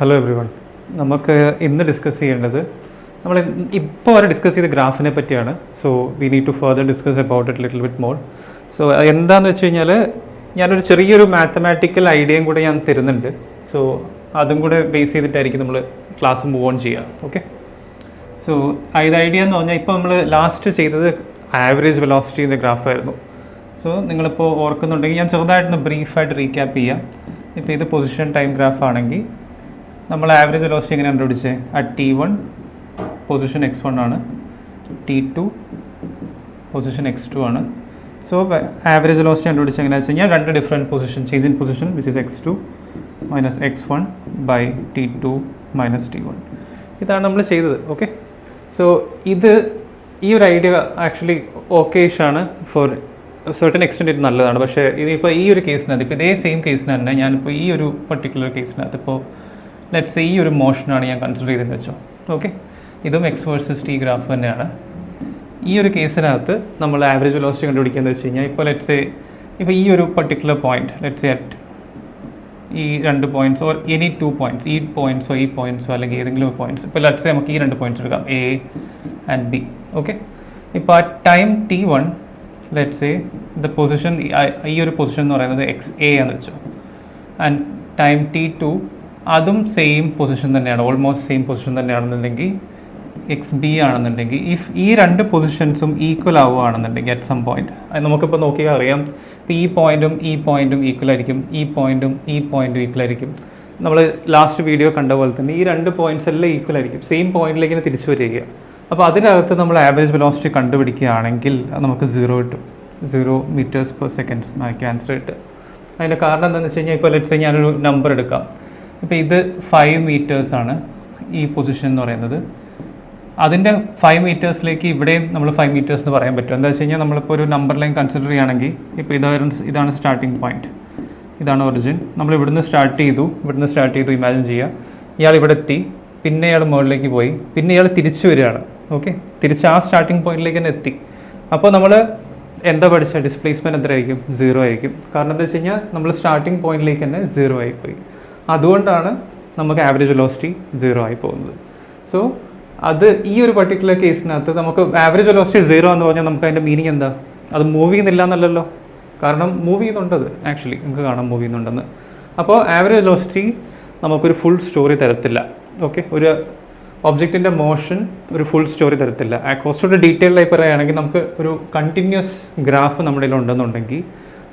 Hello every one. നമുക്ക് ഇന്ന് discuss ചെയ്യേണ്ടത് നമ്മൾ ഇപ്പോൾ വരെ ഡിസ്കസ് ചെയ്ത ഗ്രാഫിനെ പറ്റിയാണ്. So we need to further discuss about it little bit more. So എന്താണെന്ന് വെച്ച് കഴിഞ്ഞാൽ ഞാനൊരു ചെറിയൊരു മാത്തമാറ്റിക്കൽ ഐഡിയയും കൂടെ ഞാൻ തരുന്നുണ്ട്. സോ അതും കൂടെ ബേസ് ചെയ്തിട്ടായിരിക്കും നമ്മൾ ക്ലാസ് മൂവ് ഓൺ ചെയ്യുക. ഓക്കെ, സോ ഇത് ഐഡിയ എന്ന് പറഞ്ഞാൽ ഇപ്പോൾ നമ്മൾ ലാസ്റ്റ് ചെയ്തത് ആവറേജ് വെലോസിറ്റിൻ്റെ ഗ്രാഫായിരുന്നു. സോ നിങ്ങളിപ്പോൾ ഓർക്കുന്നുണ്ടെങ്കിൽ ഞാൻ ചെറുതായിട്ടൊന്ന് ബ്രീഫായിട്ട് റീക്യാപ്പ് ചെയ്യാം. ഇപ്പോൾ ഇത് പൊസിഷൻ ടൈം ഗ്രാഫ് ആണെങ്കിൽ നമ്മൾ ആവറേജ് വെലോസിറ്റി എങ്ങനെ കണ്ടുപിടിച്ചത്? T1 പൊസിഷൻ x1 ആണ്, T2 പൊസിഷൻ x2 ആണ്. സോ ആവറേജ് വെലോസിറ്റി കണ്ടുപിടിച്ച് എങ്ങനെയാണെന്ന് വെച്ച് കഴിഞ്ഞാൽ രണ്ട് different position, change in position which is x2 minus x1 by T2 minus T1. ഇതാണ് നമ്മൾ ചെയ്തത്. ഓക്കെ, സോ ഈ ഒരു ഐഡിയ ആക്ച്വലി ഓക്കേഷാണ്, ഫോർ സെർട്ടൺ എക്സ്റ്റെൻറ്റ് ഇത് നല്ലതാണ്. പക്ഷേ ഇതിപ്പോൾ ഈ ഒരു കേസിനകത്ത്, ഇപ്പോൾ ഇതേ സെയിം കേസിന് തന്നെ ഞാനിപ്പോൾ ഈ ഒരു പർട്ടിക്കുലർ കേസിനകത്ത് ഇപ്പോൾ ലെറ്റ്സ് ഈ ഒരു മോഷനാണ് ഞാൻ കൺസിഡർ ചെയ്തതെന്ന് വെച്ചോ. ഓക്കെ, ഇതും എക്സ് വേഴ്സസ് ടി ഗ്രാഫ് തന്നെയാണ്. ഈ ഒരു കേസിനകത്ത് നമ്മൾ ആവറേജ് വെലോസിറ്റി കണ്ടുപിടിക്കുകയെന്ന് വെച്ച് കഴിഞ്ഞാൽ ഇപ്പോൾ ഇപ്പോൾ ഈ ഒരു പർട്ടിക്കുലർ പോയിന്റ് ലെറ്റ്സ് അറ്റ് ഈ രണ്ട് points or any two points, ഈ പോയിൻറ്റ്സോ അല്ലെങ്കിൽ ഏതെങ്കിലും പോയിൻറ്റ്സ്, ഇപ്പോൾ ലെറ്റ്സ് നമുക്ക് ഈ രണ്ട് പോയിൻറ്റ്സ് എടുക്കാം, എ ആൻഡ് ബി. ഓക്കെ, ഇപ്പോൾ ആ time T1 let's the position, ഈ ഒരു പൊസിഷൻ എന്ന് പറയുന്നത് XA എന്ന് വെച്ചോ, ആൻഡ് ടൈം T2 അതും സെയിം പൊസിഷൻ തന്നെയാണ്, ഓൾമോസ്റ്റ് സെയിം പൊസിഷൻ തന്നെയാണെന്നുണ്ടെങ്കിൽ XB ആണെന്നുണ്ടെങ്കിൽ, ഇഫ് ഈ രണ്ട് പൊസിഷൻസും ഈക്വൽ ആവുകയാണെന്നുണ്ടെങ്കിൽ അറ്റ് സം പോയിന്റ്, അത് നമുക്കിപ്പോൾ നോക്കിയാൽ അറിയാം. ഇപ്പോൾ ഈ പോയിൻറ്റും ഈക്വൽ ആയിരിക്കും, ഈ പോയിൻറ്റും ഈക്വൽ ആയിരിക്കും. നമ്മൾ ലാസ്റ്റ് വീഡിയോ കണ്ട പോലെ തന്നെ ഈ രണ്ട് പോയിൻറ്റ്സ് എല്ലാം ഈക്വൽ ആയിരിക്കും, സെയിം പോയിന്റിലേക്ക് തന്നെ തിരിച്ചു വരിക. അപ്പോൾ അതിനകത്ത് നമ്മൾ ആവറേജ് വെലോസിറ്റി കണ്ടുപിടിക്കുകയാണെങ്കിൽ നമുക്ക് 0 കിട്ടും, 0 മീറ്റേഴ്സ് പെർ സെക്കൻഡ്സ് ആയിരിക്കും ആൻസർ കിട്ടുക. അതിൻ്റെ കാരണം എന്താണെന്ന് വെച്ച് കഴിഞ്ഞാൽ, ഇപ്പോൾ ലെറ്റ്സ് ഞാനൊരു നമ്പർ എടുക്കാം. ഇപ്പോൾ ഇത് 5 മീറ്റേഴ്സാണ് ഈ പൊസിഷൻ എന്ന് പറയുന്നത്. അതിൻ്റെ 5 മീറ്റേഴ്സിലേക്ക് ഇവിടെയും നമ്മൾ 5 മീറ്റേഴ്സ് എന്ന് പറയാൻ പറ്റും. എന്താ വെച്ച് കഴിഞ്ഞാൽ നമ്മളിപ്പോൾ ഒരു നമ്പർ ലൈൻ കൺസിഡർ ചെയ്യുകയാണെങ്കിൽ, ഇപ്പോൾ ഇതാണ് സ്റ്റാർട്ടിങ് പോയിന്റ്, ഇതാണ് ഒറിജിൻ. നമ്മൾ ഇവിടുന്ന് സ്റ്റാർട്ട് ചെയ്തു ഇമാജിൻ ചെയ്യുക. ഇയാൾ ഇവിടെ എത്തി, പിന്നെ ഇയാൾ മുകളിലേക്ക് പോയി, പിന്നെ ഇയാൾ തിരിച്ചു വരികയാണ്. ഓക്കെ, തിരിച്ച് ആ സ്റ്റാർട്ടിങ് പോയിന്റിലേക്ക് തന്നെ എത്തി. അപ്പോൾ നമ്മൾ എന്താ പഠിച്ച ഡിസ്പ്ലേസ്മെൻറ്റ് എത്രയായിരിക്കും? 0 ആയിരിക്കും. കാരണം എന്താ വെച്ച് കഴിഞ്ഞാൽ നമ്മൾ സ്റ്റാർട്ടിങ് പോയിന്റിലേക്ക് തന്നെ 0 ആയിപ്പോയി. അതുകൊണ്ടാണ് നമുക്ക് ആവറേജ് വെലോസിറ്റി 0 ആയി പോകുന്നത്. സോ അത് ഈ ഒരു പർട്ടിക്കുലർ കേസിനകത്ത് നമുക്ക് ആവറേജ് വെലോസിറ്റി 0 എന്ന് പറഞ്ഞാൽ നമുക്ക് അതിൻ്റെ മീനിങ് എന്താ? അത് മൂവ് ചെയ്യുന്നില്ല എന്നല്ലല്ലോ, കാരണം മൂവ് ചെയ്യുന്നുണ്ടത്, ആക്ച്വലി നമുക്ക് കാണാൻ മൂവ് ചെയ്യുന്നുണ്ടെന്ന്. അപ്പോൾ ആവറേജ് വെലോസിറ്റി നമുക്കൊരു ഫുൾ സ്റ്റോറി തരത്തില്ല. ഓക്കെ, ഒരു ഒബ്ജക്റ്റിൻ്റെ മോഷൻ ഒരു ഫുൾ സ്റ്റോറി തരത്തില്ല. കുറച്ചുകൂടെ ഡീറ്റെയിൽഡായി പറയുകയാണെങ്കിൽ, നമുക്ക് ഒരു കണ്ടിന്യൂസ് ഗ്രാഫ് നമ്മുടെ ഉണ്ടെന്നുണ്ടെങ്കിൽ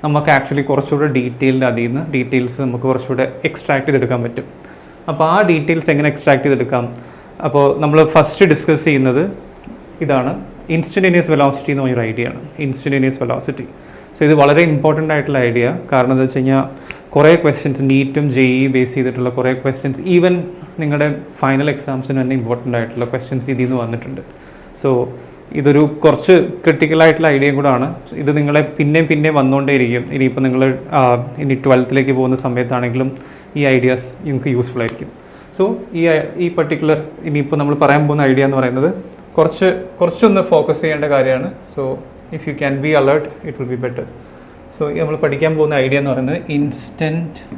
നമുക്ക് ആക്ച്വലി കുറച്ചുകൂടെ ഡീറ്റെയിൽസ് നമുക്ക് കുറച്ചുകൂടെ എക്സ്ട്രാക്ട് ചെയ്തെടുക്കാൻ പറ്റും. അപ്പോൾ ആ ഡീറ്റെയിൽസ് എങ്ങനെ എക്സ്ട്രാക്ട് ചെയ്തെടുക്കാം? അപ്പോൾ നമ്മൾ ഫസ്റ്റ് ഡിസ്കസ് ചെയ്യുന്നത് ഇതാണ്, ഇൻസ്റ്റൻറ്റേനിയസ് വെലോസിറ്റി എന്ന് പറഞ്ഞൊരു ഐഡിയ ആണ്. Instantaneous velocity. സോ ഇത് വളരെ ഇമ്പോർട്ടൻ്റ് ആയിട്ടുള്ള ഐഡിയ. കാരണം എന്താ വെച്ച് കഴിഞ്ഞാൽ കുറേ ക്വസ്റ്റ്യൻസ്, നീറ്റും JEE ബേസ് ചെയ്തിട്ടുള്ള കുറേ ക്വസ്റ്റ്യൻസ്, ഈവൻ നിങ്ങളുടെ ഫൈനൽ എക്സാംസിന് തന്നെ ഇമ്പോർട്ടൻ്റ് ആയിട്ടുള്ള ക്വസ്റ്റ്യൻസ് ഇതിൽ നിന്ന് വന്നിട്ടുണ്ട്. സോ ഇതൊരു കുറച്ച് ക്രിട്ടിക്കലായിട്ടുള്ള ഐഡിയയും കൂടാണ്. ഇത് നിങ്ങളെ പിന്നെയും വന്നുകൊണ്ടേയിരിക്കും. ഇനിയിപ്പോൾ നിങ്ങൾ ഇനി 12th പോകുന്ന സമയത്താണെങ്കിലും ഈ ഐഡിയാസ് നിങ്ങൾക്ക് യൂസ്ഫുൾ ആയിരിക്കും. സോ ഈ പർട്ടിക്കുലർ ഇനിയിപ്പോൾ നമ്മൾ പറയാൻ പോകുന്ന ഐഡിയ എന്ന് പറയുന്നത് കുറച്ചൊന്ന് ഫോക്കസ് ചെയ്യേണ്ട കാര്യമാണ്. So if you can be alert it will be better. So നമ്മൾ പഠിക്കാൻ പോകുന്ന ഐഡിയ എന്ന് പറയുന്നത് ഇൻസ്റ്റൻറ്റേനിയസ്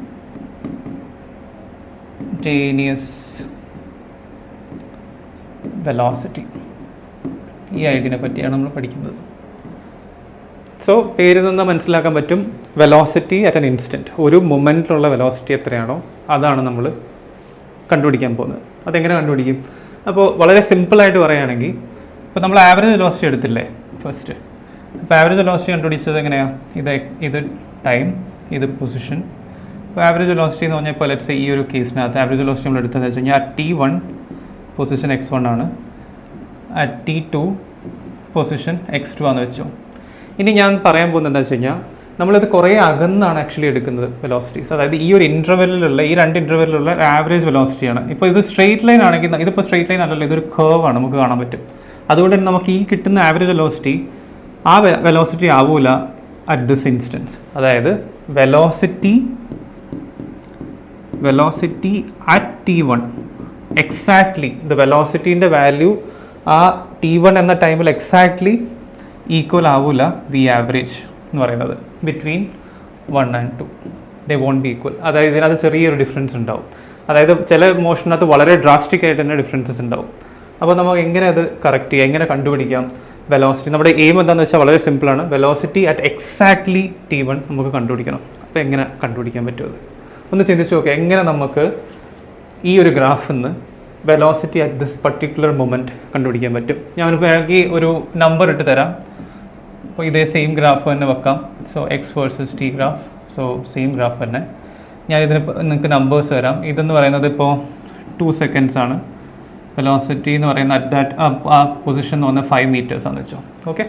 വെലോസിറ്റി. ഈ ഐഡിയനെ പറ്റിയാണ് നമ്മൾ പഠിക്കുന്നത്. സോ പേരിൽ നിന്ന് മനസ്സിലാക്കാൻ പറ്റും, വെലോസിറ്റി അറ്റ് ആൻ ഇൻസ്റ്റൻറ്റ്, ഒരു മൊമെൻറ്റിലുള്ള വെലോസിറ്റി എത്രയാണോ അതാണ് നമ്മൾ കണ്ടുപിടിക്കാൻ പോകുന്നത്. അതെങ്ങനെ കണ്ടുപിടിക്കും? അപ്പോൾ വളരെ സിമ്പിളായിട്ട് പറയുകയാണെങ്കിൽ, ഇപ്പോൾ നമ്മൾ ആവറേജ് വെലോസിറ്റി എടുത്തില്ലേ ഫസ്റ്റ്. അപ്പോൾ ആവറേജ് വെലോസിറ്റി കണ്ടുപിടിച്ചത് എങ്ങനെയാണ്? ഇത് ടൈം, ഇത് പൊസിഷൻ. ഇപ്പോൾ ആവറേജ് വെലോസിറ്റി എന്ന് പറഞ്ഞാൽ, ഇപ്പോൾ ലെറ്റ്സ് ഈ ഒരു കേസിനകത്ത് ആവറേജ് വെലോസിറ്റി നമ്മൾ എടുത്തതെന്ന് വെച്ച് കഴിഞ്ഞാൽ T1 പൊസിഷൻ x1 ആണ്, T2 പൊസിഷൻ x2 ആണെന്ന് വെച്ചു. ഇനി ഞാൻ പറയാൻ പോകുന്നത് എന്താ വെച്ച് കഴിഞ്ഞാൽ, നമ്മളിത് കുറേ അകന്നാണ് ആക്ച്വലി എടുക്കുന്നത് വെലോസിറ്റീസ്. അതായത് ഈ രണ്ട് ഇൻ്റർവെല്ലിലുള്ള ആവറേജ് വെലോസിറ്റിയാണ്. ഇപ്പോൾ ഇത് സ്ട്രെയിറ്റ് ലൈൻ ആണെങ്കിൽ, ഇതിപ്പോൾ സ്ട്രെയിറ്റ് ലൈൻ അല്ലല്ലോ, ഇതൊരു കർവ് ആണ്, നമുക്ക് കാണാൻ പറ്റും. അതുകൊണ്ട് തന്നെ നമുക്ക് ഈ കിട്ടുന്ന ആവറേജ് വെലോസിറ്റി ആ വെലോസിറ്റി ആവൂല അറ്റ് ദിസ് ഇൻസ്റ്റൻസ്. അതായത് velocity at T1 exactly, the വെലോസിറ്റീൻ്റെ വാല്യൂ ആ T1 എന്ന ടൈമിൽ എക്സാക്ട്ലി ഈക്വൽ ആവില്ല വി ആവറേജ് എന്ന് പറയുന്നത് between 1 and 2. They won't be equal. അതായത് ഇതിനകത്ത് ചെറിയൊരു ഡിഫറൻസ് ഉണ്ടാവും. അതായത് ചില മോഷനകത്ത് വളരെ ഡ്രാസ്റ്റിക് ആയിട്ട് തന്നെ ഡിഫറൻസസ് ഉണ്ടാവും. അപ്പോൾ നമുക്ക് എങ്ങനെ അത് കറക്റ്റ് ചെയ്യാം, എങ്ങനെ കണ്ടുപിടിക്കാം വെലോസിറ്റി? നമ്മുടെ എയിം എന്താണെന്ന് വെച്ചാൽ വളരെ സിമ്പിളാണ്. വെലോസിറ്റി അറ്റ് എക്സാക്ട്ലി T1 നമുക്ക് കണ്ടുപിടിക്കണം. അപ്പോൾ എങ്ങനെ കണ്ടുപിടിക്കാൻ പറ്റുമത് ഒന്ന് ചിന്തിച്ച് നോക്കുക. എങ്ങനെ നമുക്ക് ഈ ഒരു ഗ്രാഫിൽ നിന്ന് velocity at this particular moment കണ്ടുപിടിക്കാൻ പറ്റും? ഞാനിപ്പോൾ വേണമെങ്കിൽ ഒരു നമ്പർ ഇട്ട് തരാം. അപ്പോൾ ഇതേ സെയിം ഗ്രാഫ് തന്നെ വെക്കാം. So X versus T graph. So same graph തന്നെ ഞാനിതിന് നിങ്ങൾക്ക് നമ്പേഴ്സ് തരാം. ഇതെന്ന് പറയുന്നത് ഇപ്പോൾ 2 seconds ആണ്. വെലോസിറ്റി എന്ന് പറയുന്നത് അറ്റ് ദാറ്റ് ആ പൊസിഷൻ എന്ന് പറഞ്ഞാൽ 5 meters ആണെന്ന് വെച്ചോ. ഓക്കെ.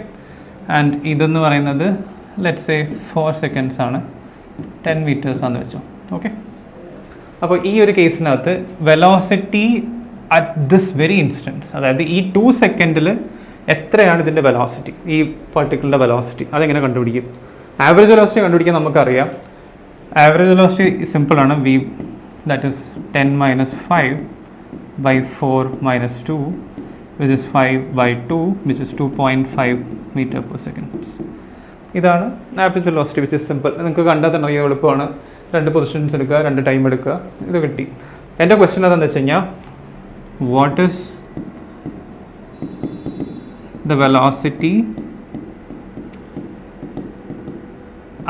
ആൻഡ് ഇതെന്ന് പറയുന്നത് ലെറ്റ്സ് സേ 4 seconds ആണ്, 10 meters ആണെന്ന് വെച്ചോ. ഓക്കെ. അപ്പോൾ ഈ ഒരു കേസിനകത്ത് velocity at this very instance, അതായത് ഈ 2 seconds എത്രയാണ് ഇതിൻ്റെ വെലോസിറ്റി, ഈ പർട്ടിക്കുലർ വെലോസിറ്റി, അതെങ്ങനെ കണ്ടുപിടിക്കും? ആവറേജ് വെലോസിറ്റി കണ്ടുപിടിക്കാൻ നമുക്കറിയാം. ആവറേജ് വെലോസിറ്റി സിമ്പിളാണ്. V that is 10 - 5 by 4 - 2 which is 5 by 2 which is 2.5 meter/second. ഇതാണ് average velocity which is simple. നിങ്ങൾക്ക് കണ്ടാൽ തന്നെ അറിയാം, എളുപ്പമാണ്. 2 പൊസിഷൻസ് എടുക്കുക, 2 ടൈം എടുക്കുക, ഇത് കിട്ടി. എൻ്റെ ക്വസ്റ്റ്യൻ എന്താണെന്ന് വെച്ച് കഴിഞ്ഞാൽ what is the velocity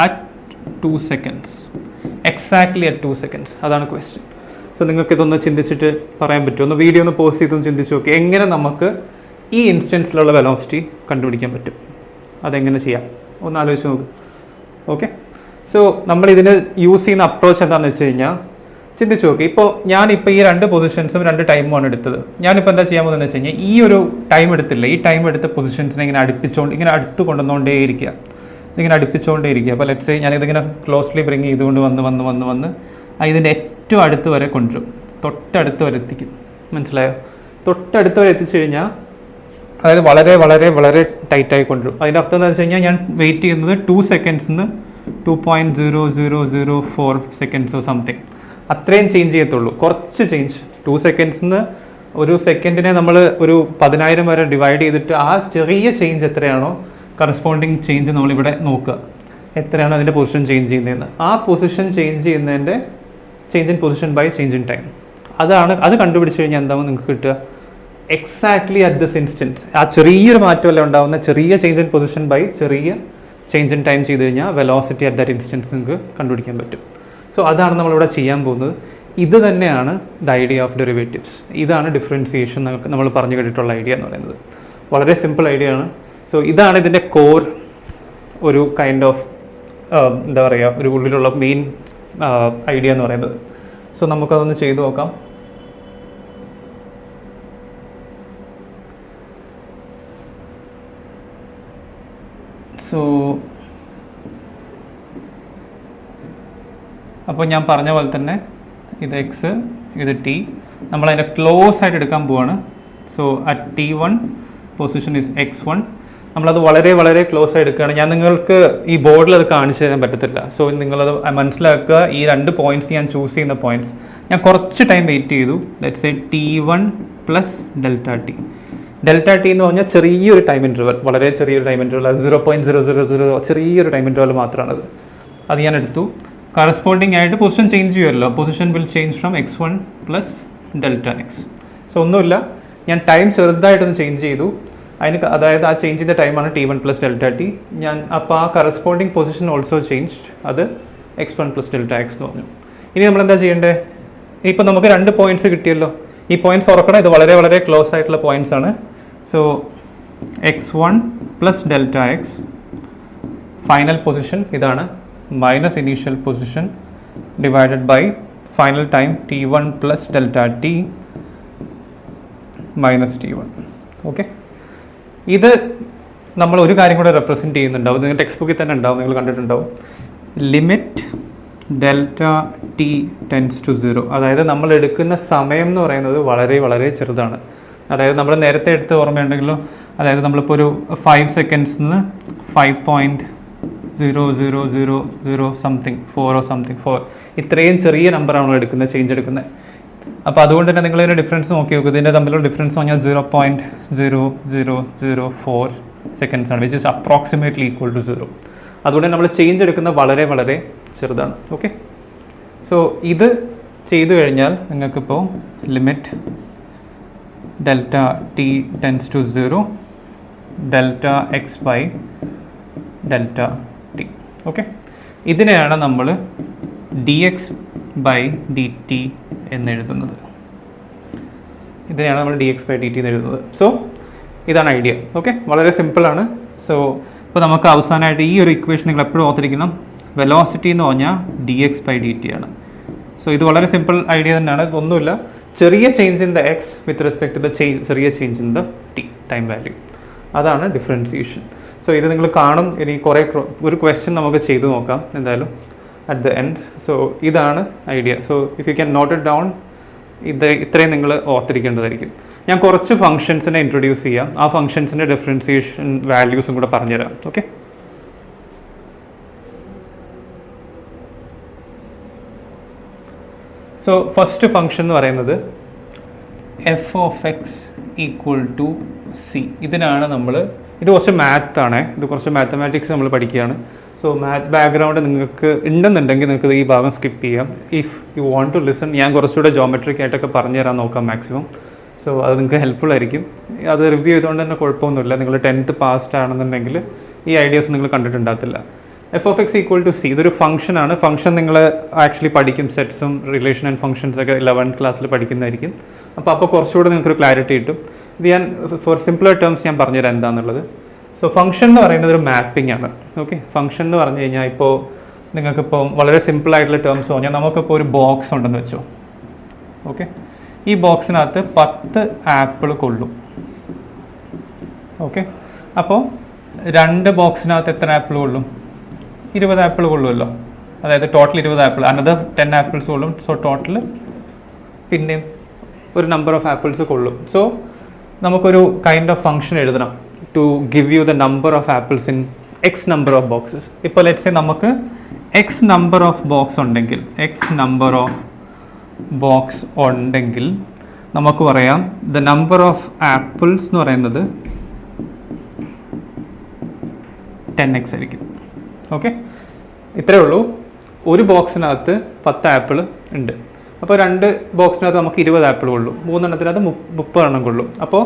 at 2 seconds, exactly at 2 seconds, അതാണ് ക്വസ്റ്റ്യൻ. സോ നിങ്ങൾക്ക് ഇതൊന്ന് ചിന്തിച്ചിട്ട് പറയാൻ പറ്റുമോ? ഒന്ന് വീഡിയോ ഒന്ന് പോസ് ചെയ്തൊന്ന് ചിന്തിച്ച് നോക്കി എങ്ങനെ നമുക്ക് ഈ ഇൻസ്റ്റൻസിലുള്ള വെലോസിറ്റി കണ്ടുപിടിക്കാൻ പറ്റും, അതെങ്ങനെ ചെയ്യാം ഒന്ന് ആലോചിച്ച് നോക്കും. ഓക്കെ. സോ നമ്മളിതിന് യൂസ് ചെയ്യുന്ന അപ്രോച്ച് എന്താണെന്ന് വെച്ച് കഴിഞ്ഞാൽ ചിന്തിച്ച് നോക്കി. ഇപ്പോൾ ഞാനിപ്പോൾ ഈ 2 പൊസിഷൻസും 2 ടൈമുമാണ് എടുത്തത്. ഞാനിപ്പോൾ എന്താ ചെയ്യാൻ പോകുന്നതെന്ന് വെച്ച് കഴിഞ്ഞാൽ ഈ ഒരു ടൈം എടുത്തില്ല, ഈ ടൈം എടുത്ത പൊസിഷൻസിനെ ഇങ്ങനെ ഇങ്ങനെ അടുത്ത് കൊണ്ടുവന്നുകൊണ്ടേ ഇരിക്കുക, ഇതിങ്ങനെ അടുപ്പിച്ചുകൊണ്ടേ ഇരിക്കുക. അപ്പോൾ ലെറ്റ്സ് സേ ഞാനിതിങ്ങനെ ക്ലോസ്ലി ബ്രിങ് ചെയ്തുകൊണ്ട് വന്ന് ഇതിൻ്റെ ഏറ്റവും അടുത്ത് വരെ കൊണ്ടുവരും, തൊട്ടടുത്ത് വരെ എത്തിക്കും. മനസ്സിലായോ? തൊട്ടടുത്ത് വരെ എത്തിച്ചു കഴിഞ്ഞാൽ അതായത് വളരെ വളരെ വളരെ ടൈറ്റായി കൊണ്ടുവരും. അതിൻ്റെ അർത്ഥം എന്താണെന്ന് വെച്ച് കഴിഞ്ഞാൽ ഞാൻ വെയിറ്റ് ചെയ്യുന്നത് 2 seconds 2.0004 seconds സംതിങ്, അത്രയും ചേഞ്ച് ചെയ്യത്തുള്ളൂ. കുറച്ച് ചേഞ്ച്. 2 seconds ഒരു സെക്കൻഡിനെ നമ്മൾ ഒരു 10,000 വരെ ഡിവൈഡ് ചെയ്തിട്ട് ആ ചെറിയ ചേഞ്ച് എത്രയാണോ കറസ്പോണ്ടിങ് ചേഞ്ച് നമ്മളിവിടെ നോക്കുക, എത്രയാണ് അതിൻ്റെ പൊസിഷൻ ചേഞ്ച് ചെയ്യുന്നതെന്ന്. ആ പൊസിഷൻ ചേഞ്ച് ചെയ്യുന്നതിൻ്റെ change in position by change in time, അത് കണ്ടുപിടിച്ച് കഴിഞ്ഞാൽ എന്താവും നിങ്ങൾക്ക് കിട്ടുക? എക്സാക്ട്ലി അറ്റ് ദിസ് ഇൻസ്റ്റൻസ് ആ ചെറിയൊരു മാറ്റമല്ല ഉണ്ടാകുന്ന, ചെറിയ ചേഞ്ച് ഇൻ പൊസിഷൻ ബൈ ചെറിയ ചേഞ്ച് ഇൻ ടൈം ചെയ്ത് കഴിഞ്ഞാൽ വെലോസിറ്റി അറ്റ് ദാറ്റ് ഇൻസ്റ്റൻസ് നിങ്ങൾക്ക് കണ്ടുപിടിക്കാൻ പറ്റും. സോ അതാണ് നമ്മളിവിടെ ചെയ്യാൻ പോകുന്നത്. ഇത് തന്നെയാണ് ദ ഐഡിയ ഓഫ് ഡെറിവേറ്റീവ്സ്. ഇതാണ് ഡിഫറൻസിയേഷൻ നമ്മൾ പറഞ്ഞു കേട്ടിട്ടുള്ള ഐഡിയ എന്ന് പറയുന്നത്. വളരെ സിമ്പിൾ ഐഡിയ ആണ്. സോ ഇതാണ് ഇതിൻ്റെ കോർ, ഒരു കൈൻഡ് ഓഫ് എന്താ പറയുക, ഒരു ഉള്ളിലുള്ള മെയിൻ ഐഡിയ എന്ന് പറയുന്നത്. സോ നമുക്കതൊന്ന് ചെയ്തു നോക്കാം. സോ അപ്പോൾ ഞാൻ പറഞ്ഞ പോലെ തന്നെ ഇത് എക്സ്, ഇത് ടി, നമ്മളതിൻ്റെ ക്ലോസ് ആയിട്ട് എടുക്കാൻ പോവാണ്. So at T1 position is x1. നമ്മളത് വളരെ വളരെ ക്ലോസ് ആയി എടുക്കുകയാണ്. ഞാൻ നിങ്ങൾക്ക് ഈ ബോർഡിൽ അത് കാണിച്ചു തരാൻ പറ്റത്തില്ല. സോ നിങ്ങളത് മനസ്സിലാക്കുക. ഈ 2 പോയിൻറ്റ്സ് ഞാൻ ചൂസ് ചെയ്യുന്ന പോയിൻറ്റ്സ് ഞാൻ കുറച്ച് ടൈം വെയിറ്റ് ചെയ്തു. Let's say T1 plus delta T. Delta T എന്ന് പറഞ്ഞാൽ ചെറിയൊരു ടൈം ഇൻ്റർവൽ, വളരെ ചെറിയൊരു ടൈം ഇൻ്റർവൽ, 0.000 ചെറിയൊരു ടൈം ഇൻ്റർവൽ മാത്രമാണത്. അത് ഞാൻ എടുത്തു. കറസ്പോണ്ടിങ് ആയിട്ട് പൊസിഷൻ ചേഞ്ച് ചെയ്യുമല്ലോ. Position will change from x1 plus delta x. So ഒന്നുമില്ല, ഞാൻ ടൈം ചെറുതായിട്ടൊന്ന് ചേഞ്ച് ചെയ്തു. അതായത് ആ ചേഞ്ച് ചെയ്ത ടൈമാണ് T1 പ്ലസ് ഡെൽറ്റ ടി. ഞാൻ അപ്പോൾ ആ കറസ്പോണ്ടിങ് പൊസിഷൻ ഓൾസോ ചേഞ്ച്ഡ്, അത് x1 പ്ലസ് ഡെൽറ്റ എക്സ് എന്ന് പറഞ്ഞു. ഇനി നമ്മളെന്താ ചെയ്യേണ്ടത്? ഇപ്പോൾ നമുക്ക് 2 പോയിൻറ്റ്സ് കിട്ടിയല്ലോ. ഈ പോയിൻറ്റ്സ് ഓർക്കണം, ഇത് വളരെ വളരെ ക്ലോസ് ആയിട്ടുള്ള പോയിൻറ്റ്സ് ആണ്. So x1 plus delta x, final position ഇതാണ്, minus initial position divided by final time T1 plus delta t minus T1. Okay. ഇത് നമ്മൾ ഒരു കാര്യം കൂടെ റെപ്രസെൻറ്റ് ചെയ്യുന്നുണ്ടാവും, നിങ്ങൾ ടെക്സ്റ്റ് ബുക്കിൽ തന്നെ ഉണ്ടാവും, നിങ്ങൾ കണ്ടിട്ടുണ്ടാവും. Limit delta t tends to 0. അതായത് നമ്മൾ എടുക്കുന്ന സമയം എന്ന് പറയുന്നത് വളരെ വളരെ ചെറുതാണ്. അതായത് നമ്മൾ നേരത്തെ എടുത്ത് ഓർമ്മയുണ്ടെങ്കിലോ, അതായത് നമ്മളിപ്പോൾ ഒരു 5 seconds 5.0000 സംതിങ് 4 ഇത്രയും ചെറിയ നമ്പറാണ് നമ്മൾ എടുക്കുന്നത്, ചേഞ്ച് എടുക്കുന്നത്. അപ്പോൾ അതുകൊണ്ട് തന്നെ നിങ്ങളിതിൻ്റെ ഡിഫറൻസ് നോക്കി നോക്കുക. ഇതിൻ്റെ തമ്മിലുള്ള ഡിഫറൻസ് പറഞ്ഞാൽ 0.0004 seconds ആണ്, which is approximately equal to 0. അതുകൊണ്ട് നമ്മൾ ചേഞ്ച് എടുക്കുന്നത് വളരെ വളരെ ചെറുതാണ്. ഓക്കെ. സോ ഇത് ചെയ്തു കഴിഞ്ഞാൽ നിങ്ങൾക്കിപ്പോൾ limit delta t tends to 0 delta x by delta t. Okay, ഇതിനെയാണ് നമ്മൾ d x by d t എന്നെഴുതുന്നത്. ഇതിനെയാണ് നമ്മൾ d x by d t എന്ന് എഴുതുന്നത്. സോ ഇതാണ് ഐഡിയ. ഓക്കെ, വളരെ സിമ്പിളാണ്. സോ ഇപ്പോൾ നമുക്ക് അവസാനമായിട്ട് ഈ ഒരു ഇക്വേഷൻ നിങ്ങൾ എപ്പോഴും ഓർത്തിരിക്കണം. വെലോസിറ്റി എന്ന് പറഞ്ഞാൽ d x by d t ആണ്. സോ ഇത് വളരെ സിമ്പിൾ ഐഡിയ തന്നെയാണ്. ഒന്നുമില്ല, ചെറിയ change in the x with respect to the ചെറിയ change in the t time value. അതാണ് ഡിഫറൻസിയേഷൻ. സോ ഇത് നിങ്ങൾ കാണും. ഇനി കുറേ ഒരു ക്വസ്റ്റ്യൻ നമുക്ക് ചെയ്തു നോക്കാം എന്തായാലും അറ്റ് ദ എൻഡ്. സോ ഇതാണ് idea. So if you can note it down, ഇത്രയും നിങ്ങൾ ഓർത്തിരിക്കേണ്ടതായിരിക്കും. ഞാൻ കുറച്ച് ഫംഗ്ഷൻസിനെ ഇൻട്രൊഡ്യൂസ് ചെയ്യാം. ആ ഫംഗ്ഷൻസിൻ്റെ ഡിഫറൻസിയേഷൻ വാല്യൂസും കൂടെ പറഞ്ഞുതരാം. ഓക്കെ, സോ ഫസ്റ്റ് ഫംഗ്ഷൻ എന്ന് പറയുന്നത് f of x equal to c. ഇതിനാണ് നമ്മൾ, ഇത് കുറച്ച് മാത്താണ്, ഇത് കുറച്ച് മാത്തമാറ്റിക്സ് നമ്മൾ പഠിക്കുകയാണ്. സോ മാത്ത് ബാക്ക്ഗ്രൗണ്ട് നിങ്ങൾക്ക് ഉണ്ടെന്നുണ്ടെങ്കിൽ നിങ്ങൾക്ക് ഈ ഭാഗം സ്കിപ്പ് ചെയ്യാം. If you want to listen, ഞാൻ കുറച്ചുകൂടെ ജോമെട്രിക് ആയിട്ടൊക്കെ പറഞ്ഞു തരാൻ നോക്കാം മാക്സിമം. സോ അത് നിങ്ങൾക്ക് ഹെൽപ്ഫുൾ ആയിരിക്കും. അത് റിവ്യൂ ചെയ്തുകൊണ്ട് തന്നെ കുഴപ്പമൊന്നുമില്ല. നിങ്ങൾ 10th പാസ്ഡ് ആണെന്നുണ്ടെങ്കിൽ ഈ ഐഡിയാസ് നിങ്ങൾ കണ്ടിട്ടുണ്ടാകത്തില്ല. F of x equal to c, ഇതൊരു ഫംഗ്ഷനാണ്. ഫംഗ്ഷൻ നിങ്ങൾ ആക്ച്വലി പഠിക്കും, സെറ്റ്സും റിലേഷൻ ആൻഡ് ഫംഗ്ഷൻസ് ഒക്കെ 11th ക്ലാസ്സിൽ പഠിക്കുന്നതായിരിക്കും. അപ്പോൾ കുറച്ചുകൂടെ നിങ്ങൾക്കൊരു ക്ലാരിറ്റി കിട്ടും. ഇത് ഞാൻ ഫോർ സിംപ്ലർ ടേംസ് ഞാൻ പറഞ്ഞുതരാം എന്താണെന്നുള്ളത്. സോ ഫംഗ്ഷൻ എന്ന് പറയുന്നത് ഒരു മാപ്പിംഗ് ആണ്. ഓക്കെ, ഫംഗ്ഷൻ എന്ന് പറഞ്ഞു കഴിഞ്ഞാൽ ഇപ്പോൾ നിങ്ങൾക്കിപ്പോൾ വളരെ സിമ്പിൾ ആയിട്ടുള്ള ടേംസ് പറഞ്ഞാൽ നമുക്കിപ്പോൾ ഒരു ബോക്സ് ഉണ്ടെന്ന് വെച്ചോ. ഓക്കെ, ഈ ബോക്സിനകത്ത് 10 ആപ്പിൾ കൊള്ളും. ഓക്കെ, അപ്പോൾ 2 ബോക്സിനകത്ത് എത്ര ആപ്പിൾ കൊള്ളും? 20 ആപ്പിൾ കൊള്ളുമല്ലോ. അതായത് ടോട്ടൽ 20 ആപ്പിൾ, അനദർ 10 ആപ്പിൾസ് കൊള്ളും. സോ ടോട്ടൽ പിന്നെയും ഒരു നമ്പർ ഓഫ് ആപ്പിൾസ് കൊള്ളും. സോ നമുക്കൊരു കൈൻഡ് ഓഫ് ഫംഗ്ഷൻ എഴുതണം to give you the number of apples in x number of boxes. ഇപ്പോൾ ലെറ്റ്സ് സേ നമുക്ക് എക്സ് നമ്പർ ഓഫ് ബോക്സ് ഉണ്ടെങ്കിൽ, x number of box ഉണ്ടെങ്കിൽ നമുക്ക് പറയാം ദ നമ്പർ ഓഫ് ആപ്പിൾസ് എന്ന് പറയുന്നത് 10x ആയിരിക്കും. ഓക്കെ, ഇത്രയേ ഉള്ളൂ. ഒരു ബോക്സിനകത്ത് 10 ആപ്പിൾ ഉണ്ട്. അപ്പോൾ 2 ബോക്സിനകത്ത് നമുക്ക് 20 ആപ്പിൾ കൊള്ളും. 3 എണ്ണത്തിനകത്ത് 30 എണ്ണം കൊള്ളും. അപ്പോൾ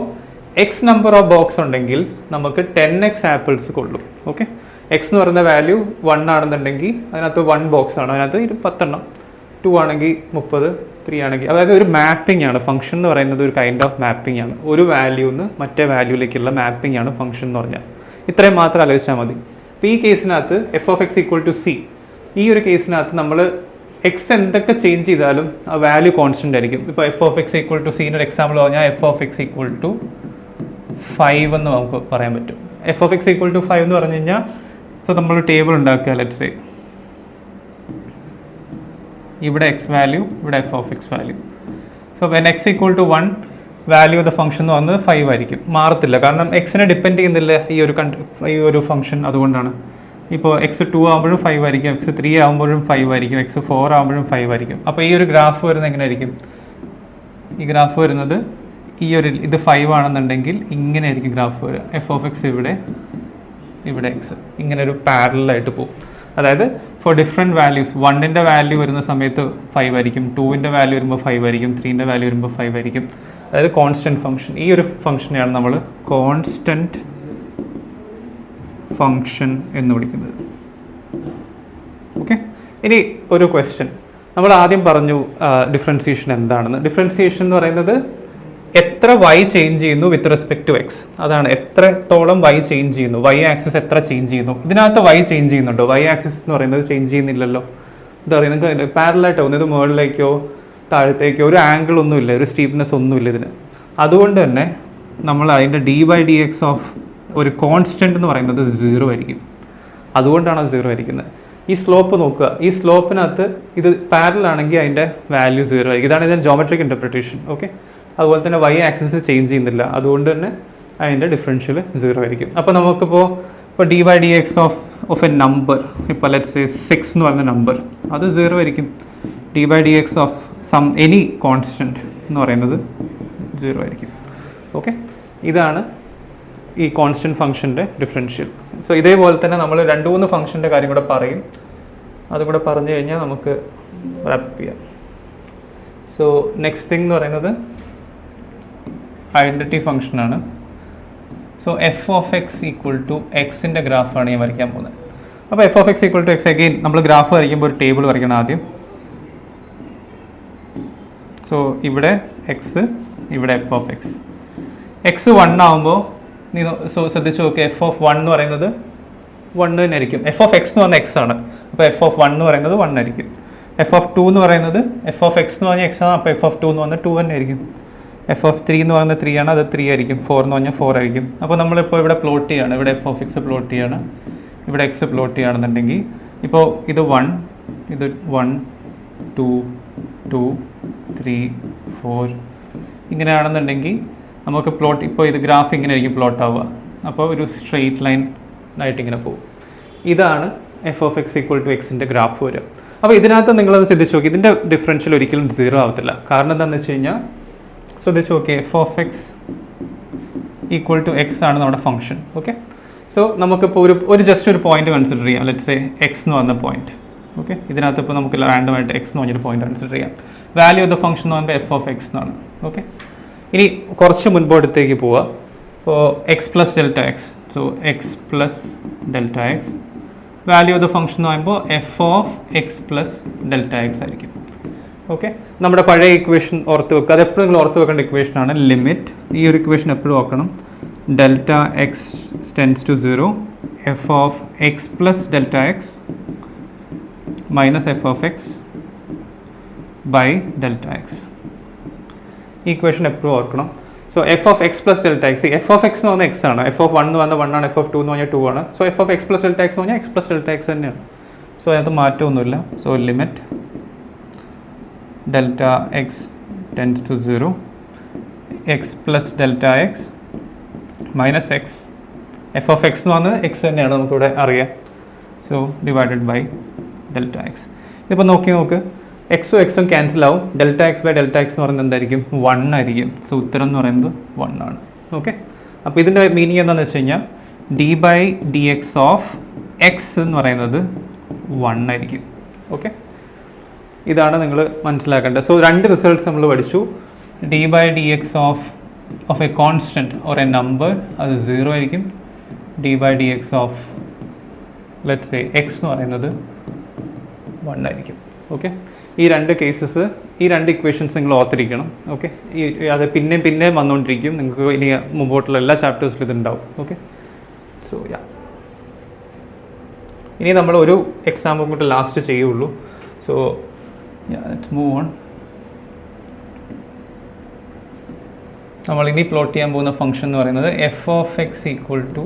എക്സ് നമ്പർ ഓഫ് ബോക്സ് ഉണ്ടെങ്കിൽ നമുക്ക് 10x ആപ്പിൾസ് കൊള്ളും. ഓക്കെ, എക്സ് എന്ന് പറയുന്ന വാല്യൂ 1 ആണെന്നുണ്ടെങ്കിൽ അതിനകത്ത് 1 ബോക്സ് ആണ്, അതിനകത്ത് 10 എണ്ണം. 2 ആണെങ്കിൽ 30, 3 ആണെങ്കിൽ, അതായത് ഒരു മാപ്പിംഗ് ആണ് ഫംഗ്ഷൻ എന്ന് പറയുന്നത്. ഒരു കൈൻഡ് ഓഫ് മാപ്പിംഗ് ആണ്. ഒരു വാല്യൂന്ന് മറ്റേ വാല്യൂയിലേക്കുള്ള മാപ്പിംഗ് ആണ് ഫംഗ്ഷൻ എന്ന് പറഞ്ഞാൽ. ഇത്രയും മാത്രം ആലോചിച്ചാൽ മതി. അപ്പോൾ ഈ കേസിനകത്ത് f of x equal to c, ഈ ഒരു കേസിനകത്ത് നമ്മൾ എക്സ് എന്തൊക്കെ ചേഞ്ച് ചെയ്താലും ആ വാല്യൂ കോൺസ്റ്റൻ്റ് ആയിരിക്കും. ഇപ്പോൾ f of x equal to സീനൊരു എക്സാമ്പിൾ പറഞ്ഞാൽ f of x equal to 5 എന്ന് നമുക്ക് പറയാൻ പറ്റും. F of x equal to 5 എന്ന് പറഞ്ഞു കഴിഞ്ഞാൽ, സോ നമ്മൾ ടേബിൾ ഉണ്ടാക്കുക. ലെറ്റ്സ് സേ ഇവിടെ എക്സ് വാല്യൂ, ഇവിടെ f of x value. So when x equal to 1, value of the function എന്ന് പറയുന്നത് 5 ആയിരിക്കും. മാറത്തില്ല, കാരണം എക്സിനെ ഡിപ്പെൻഡ് ചെയ്യുന്നില്ല ഈ ഒരു ഫംഗ്ഷൻ. അതുകൊണ്ടാണ് ഇപ്പോൾ എക്സ് 2 ആകുമ്പോഴും 5 ആയിരിക്കും, എക്സ് 3 ആകുമ്പോഴും 5 ആയിരിക്കും, എക്സ് 4 ആകുമ്പോഴും 5 ആയിരിക്കും. അപ്പോൾ ഈ ഒരു ഗ്രാഫ് വരുന്നത് എങ്ങനെയായിരിക്കും? ഈ ഗ്രാഫ് വരുന്നത് ഇത് 5 ആണെന്നുണ്ടെങ്കിൽ ഇങ്ങനെ ആയിരിക്കും ഗ്രാഫ് വരിക. എഫ് ഓഫ് എക്സ് ഇവിടെ എക്സ് ഇങ്ങനെ ഒരു പാരലായിട്ട് പോകും. അതായത് ഫോർ ഡിഫറെൻറ്റ് വാല്യൂസ്, 1ൻ്റെ വാല്യൂ വരുന്ന സമയത്ത് 5 ആയിരിക്കും, 2ൻ്റെ വാല്യൂ വരുമ്പോൾ 5 ആയിരിക്കും, 3ൻ്റെ വാല്യൂ വരുമ്പോൾ 5 ആയിരിക്കും. അതായത് കോൺസ്റ്റൻറ്റ് ഫംഗ്ഷൻ. ഈ ഒരു ഫംഗ്ഷനെയാണ് നമ്മൾ കോൺസ്റ്റൻറ്റ് ഫംഗ്ഷൻ എന്ന് വിളിക്കുന്നത്. ഓക്കെ, ഇനി ഒരു ക്വസ്റ്റ്യൻ. നമ്മൾ ആദ്യം പറഞ്ഞു ഡിഫറൻസിയേഷൻ എന്താണെന്ന്. ഡിഫറൻസിയേഷൻ എന്ന് പറയുന്നത് എത്ര y ചേഞ്ച് ചെയ്യുന്നു വിത്ത് റെസ്പെക്ട് ടു എക്സ്. അതാണ് എത്രത്തോളം y ചേഞ്ച് ചെയ്യുന്നു, y ആക്സിസ് എത്ര ചേഞ്ച് ചെയ്യുന്നു. ഇതിനകത്ത് y ചേഞ്ച് ചെയ്യുന്നുണ്ടോ? y ആക്സിസ് എന്ന് പറയുന്നത് ചേഞ്ച് ചെയ്യുന്നില്ലല്ലോ. എന്താ പറയുക, നിങ്ങൾക്ക് പാരലായിട്ട് പോകുന്നത് മുകളിലേക്കോ താഴത്തേക്കോ ഒരു ആംഗിൾ ഒന്നുമില്ല, ഒരു സ്റ്റീപ്നെസ് ഒന്നുമില്ല ഇതിന്. അതുകൊണ്ട് തന്നെ നമ്മൾ അതിൻ്റെ d/dx ഓഫ് ഒരു കോൺസ്റ്റൻറ്റ് എന്ന് പറയുന്നത് 0 ആയിരിക്കും. അതുകൊണ്ടാണ് അത് 0 ആയിരിക്കുന്നത്. ഈ സ്ലോപ്പ് നോക്കുക, ഈ സ്ലോപ്പിനകത്ത് ഇത് പാരലാണെങ്കിൽ അതിൻ്റെ വാല്യൂ 0 ആയിരിക്കും. ഇതാണ് ഇതിൻ്റെ ജോമെട്രിക് ഇൻ്റർപ്രിട്ടേഷൻ. ഓക്കെ, അതുപോലെ തന്നെ y ആക്സിസ് ചേഞ്ച് ചെയ്യുന്നില്ല, അതുകൊണ്ട് തന്നെ അതിൻ്റെ ഡിഫറൻഷ്യൽ 0 ആയിരിക്കും. അപ്പോൾ നമുക്കിപ്പോൾ d/dx ഓഫ് എ നമ്പർ, ഇപ്പോൾ ലെറ്റ്സ് സേ 6 എന്ന് പറയുന്ന നമ്പർ, അത് 0 ആയിരിക്കും. d/dx ഓഫ് എനി കോൺസ്റ്റൻറ്റ് എന്ന് പറയുന്നത് 0 ആയിരിക്കും. ഓക്കെ, ഇതാണ് ഈ കോൺസ്റ്റൻറ്റ് ഫംഗ്ഷൻ്റെ ഡിഫറൻഷ്യൽ. സോ ഇതേപോലെ തന്നെ നമ്മൾ 2-3 ഫംഗ്ഷൻ്റെ കാര്യം കൂടെ പറയും. അതുകൂടെ പറഞ്ഞു കഴിഞ്ഞാൽ നമുക്ക് റാപ്പ് ചെയ്യാം. സോ നെക്സ്റ്റ് തിങ് എന്ന് പറയുന്നത് ഐഡൻറ്റിറ്റി ഫംഗ്ഷനാണ്. So f of x equal to എക്സിൻ്റെ ഗ്രാഫാണ് ഞാൻ വരയ്ക്കാൻ പോകുന്നത്. അപ്പോൾ f of x equal to x again നമ്മൾ ഗ്രാഫ് വരയ്ക്കുമ്പോൾ ഒരു ടേബിൾ വരയ്ക്കണം ആദ്യം. സോ ഇവിടെ എക്സ്, ഇവിടെ എഫ് ഓഫ് എക്സ്. എക്സ് 1 ആകുമ്പോൾ നീ ശ്രദ്ധിച്ച് നോക്കുക, എഫ് ഓഫ് 1 എന്ന് പറയുന്നത് 1 തന്നെ ആയിരിക്കും. എഫ് ഓഫ് എക്സ് എന്ന് പറഞ്ഞാൽ എക്സ് ആണ്, അപ്പോൾ എഫ് ഓഫ് 1 എന്ന് പറയുന്നത് 1 ആയിരിക്കും. എഫ് ഓഫ് 2 എന്ന് പറയുന്നത് എഫ് ഓഫ് എക്സ് എന്ന് പറഞ്ഞാൽ എക്സ് ആണ്, അപ്പോൾ എഫ് ഓഫ് 2 എന്ന് പറഞ്ഞാൽ 2 തന്നെ ആയിരിക്കും. എഫ് ഓഫ് 3 എന്ന് പറയുന്നത് 3 ആണ്, അത് 3 ആയിരിക്കും. 4 എന്ന് പറഞ്ഞാൽ 4 ആയിരിക്കും. അപ്പോൾ നമ്മളിപ്പോൾ ഇവിടെ പ്ലോട്ട് ചെയ്യാണ്, ഇവിടെ എഫ് ഓഫ് എക്സ് പ്ലോട്ട് ചെയ്യാണ്, ഇവിടെ എക്സ് പ്ലോട്ട് ചെയ്യുകയാണെന്നുണ്ടെങ്കിൽ ഇപ്പോൾ ഇത് 1, ഇത് 1, 2, 2, 3, 4 ഇങ്ങനെയാണെന്നുണ്ടെങ്കിൽ നമുക്ക് പ്ലോട്ട്, ഇപ്പോൾ ഇത് ഗ്രാഫ് ഇങ്ങനെ ആയിരിക്കും പ്ലോട്ട് ആവുക. അപ്പോൾ ഒരു സ്ട്രെയിറ്റ് ലൈൻ ആയിട്ട് ഇങ്ങനെ പോകും. ഇതാണ് f of x equal to എക്സിൻ്റെ ഗ്രാഫ് വരിക. അപ്പോൾ ഇതിനകത്ത് നിങ്ങളത് ചിന്തിച്ച് നോക്കി, ഇതിൻ്റെ ഡിഫറൻഷ്യൽ ഒരിക്കലും 0 ആവത്തില്ല. കാരണം എന്താണെന്ന് വെച്ച് കഴിഞ്ഞാൽ ശ്രദ്ധിച്ച് നോക്കി, f of x equal to x ആണ് നമ്മുടെ ഫംഗ്ഷൻ. ഓക്കെ, സോ നമുക്കിപ്പോൾ ഒരു ജസ്റ്റ് ഒരു പോയിന്റ് കൺസിഡർ ചെയ്യാം. ലെറ്റ്സ് സേ എക്സ് എന്ന് പറഞ്ഞ പോയിന്റ്. ഓക്കെ, ഇതിനകത്ത് ഇപ്പോൾ നമുക്ക് റാൻഡമായിട്ട് എക്സ് എന്ന് പറഞ്ഞൊരു പോയിന്റ് കൺസിഡർ ചെയ്യാം. വാല്യൂ ഓഫ് ദ ഫംഗ്ഷൻ എന്ന് പറയുമ്പോൾ എഫ് ഓഫ് എക്സ് എന്നാണ്. ഓക്കെ, ഇനി കുറച്ച് മുൻപോട്ടത്തേക്ക് പോവുക. അപ്പോൾ X plus delta x, so X plus delta X. Value of the function എന്ന് പറയുമ്പോൾ F of x plus delta X ആയിരിക്കും. ഓക്കെ, നമ്മുടെ പഴയ ഇക്വേഷൻ ഓർത്ത് വെക്കുക. അത് എപ്പോഴും നിങ്ങൾ ഓർത്ത് വെക്കേണ്ട ഇക്വേഷനാണ് ലിമിറ്റ്. ഈ ഒരു ഇക്വേഷൻ എപ്പോഴും ഓർക്കണം. Delta x tends to 0, f of x plus delta x minus f of x by delta x. ഈ ഇക്വേഷൻ എപ്പോഴും ഓർക്കണം. So f of x plus delta x, f of x എന്ന് പറഞ്ഞാൽ എക്സ് ആണ്, എഫ് ഓഫ് 1 എന്ന് പറഞ്ഞാൽ 1 ആണ്, f of 2 എന്ന് പറഞ്ഞാൽ 2 ആണ്. So f of x plus delta x എന്ന് പറഞ്ഞാൽ എക്സ് പ്ലസ് ഡെൽറ്റ എക്സ് തന്നെയാണ്. സോ അതിനകത്ത് മാറ്റമൊന്നുമില്ല. So limit delta x tends to 0, x plus delta x minus x, f of x എന്ന് പറഞ്ഞാൽ എക്സ് തന്നെയാണ്, നമുക്കിവിടെ അറിയാം. So divided by delta x. ഇതിപ്പോൾ നോക്ക്, എക്സും എക്സും ക്യാൻസൽ ആവും. Delta x by delta x എന്ന് പറയുന്നത് എന്തായിരിക്കും? 1 ആയിരിക്കും. സോ ഉത്തരം എന്ന് പറയുന്നത് 1 ആണ്. ഓക്കെ, അപ്പോൾ ഇതിൻ്റെ മീനിങ് എന്താണെന്ന് വെച്ച് കഴിഞ്ഞാൽ d by d x of x എന്ന് പറയുന്നത് 1 ആയിരിക്കും. ഓക്കെ, ഇതാണ് നിങ്ങൾ മനസ്സിലാക്കേണ്ടത്. സോ 2 റിസൾട്ട്സ് നമ്മൾ പഠിച്ചു. D by d x of a constant or a number, അത് 0 ആയിരിക്കും. D by d x of let's say x എന്ന് പറയുന്നത് 1 ആയിരിക്കും. ഓക്കെ, ഈ 2 കേസസ്, ഈ 2 ഇക്വേഷൻസ് നിങ്ങൾ ഓർത്തിരിക്കണം. ഓക്കെ, അത് പിന്നെ വന്നുകൊണ്ടിരിക്കും. നിങ്ങൾക്ക് ഇനി മുമ്പോട്ടുള്ള എല്ലാ ചാപ്റ്റേഴ്സിലും ഇതുണ്ടാവും. ഓക്കെ, സോ ഇനി നമ്മൾ ഒരു എക്സാമ്പിൾ കൂടെ ലാസ്റ്റ് ചെയ്യുള്ളൂ. So let's move on. നമ്മൾ ഇനി പ്ലോട്ട് ചെയ്യാൻ പോകുന്ന ഫംഗ്ഷൻ എന്ന് പറയുന്നത് f of x equal to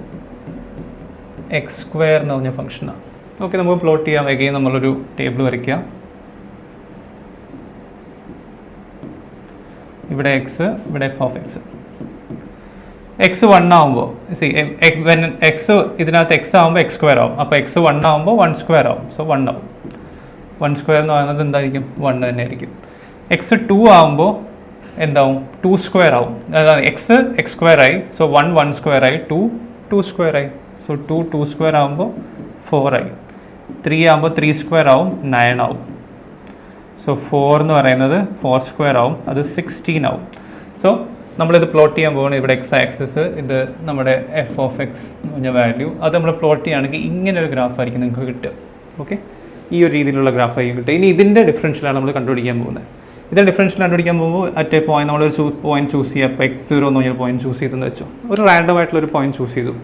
x square എന്ന് പറഞ്ഞ ഫംഗ്ഷനാണ്. ഓക്കെ, നമുക്ക് പ്ലോട്ട് ചെയ്യാൻ വയ്ക്കുകയും നമ്മളൊരു ടേബിൾ വരയ്ക്കാം. ഇവിടെ എക്സ്, ഇവിടെ എഫ് ഓഫ് എക്സ്. എക്സ് 1 ആകുമ്പോൾ എക്സ് ഇതിനകത്ത് എക്സ് ആകുമ്പോൾ എക്സ് സ്ക്വയർ ആവും. അപ്പോൾ എക്സ് 1 ആകുമ്പോൾ 1 സ്ക്വയർ ആവും. സോ 1 ആവും. 1 സ്ക്വയർ എന്ന് പറയുന്നത് എന്തായിരിക്കും? 1 തന്നെ ആയിരിക്കും. എക്സ് 2 ആകുമ്പോൾ എന്താവും? 2 സ്ക്വയർ ആവും. അതായത് എക്സ് എക്സ് സ്ക്വയർ ആയി. സോ 1 സ്ക്വയർ ആയി, 2 സ്ക്വയർ ആയി. സോ 2 സ്ക്വയർ ആകുമ്പോൾ 4 ആയി. 3 ആകുമ്പോൾ 3 സ്ക്വയർ ആവും, 9 ആവും. സോ 4 എന്ന് പറയുന്നത് 4 സ്ക്വയർ ആവും, അത് 16 ആവും. സോ നമ്മളിത് പ്ലോട്ട് ചെയ്യാൻ പോകുന്നത് ഇവിടെ എക്സ് ആക്സിസ്, ഇത് നമ്മുടെ എഫ് ഓഫ് എക്സ് എന്ന് പറഞ്ഞ വാല്യൂ, അത് നമ്മൾ പ്ലോട്ട് ചെയ്യുകയാണെങ്കിൽ ഇങ്ങനെ ഒരു ഗ്രാഫായിരിക്കും നിങ്ങൾക്ക് കിട്ടുക. ഓക്കെ, ഈ ഒരു രീതിയിലുള്ള ഗ്രാഫായിരിക്കും കിട്ടുക. ഇനി ഇതിൻ്റെ ഡിഫറൻഷ്യലാണ് നമ്മൾ കണ്ടുപിടിക്കാൻ പോകുന്നത്. ഇതിൻ്റെ ഡിഫറൻഷ്യൽ കണ്ടുപിടിക്കാൻ പോകുമ്പോൾ അറ്റ് എ പോയിന്റ് നമ്മളൊരു പോയിന്റ് ചൂസ് ചെയ്യുക. അപ്പോൾ x0 എന്ന് പറഞ്ഞൊരു പോയിന്റ് ചൂസ് ചെയ്തെന്ന് വെച്ചോ, ഒരു റാൻഡം ആയിട്ടുള്ള ഒരു പോയിന്റ് ചൂസ് ചെയ്തു.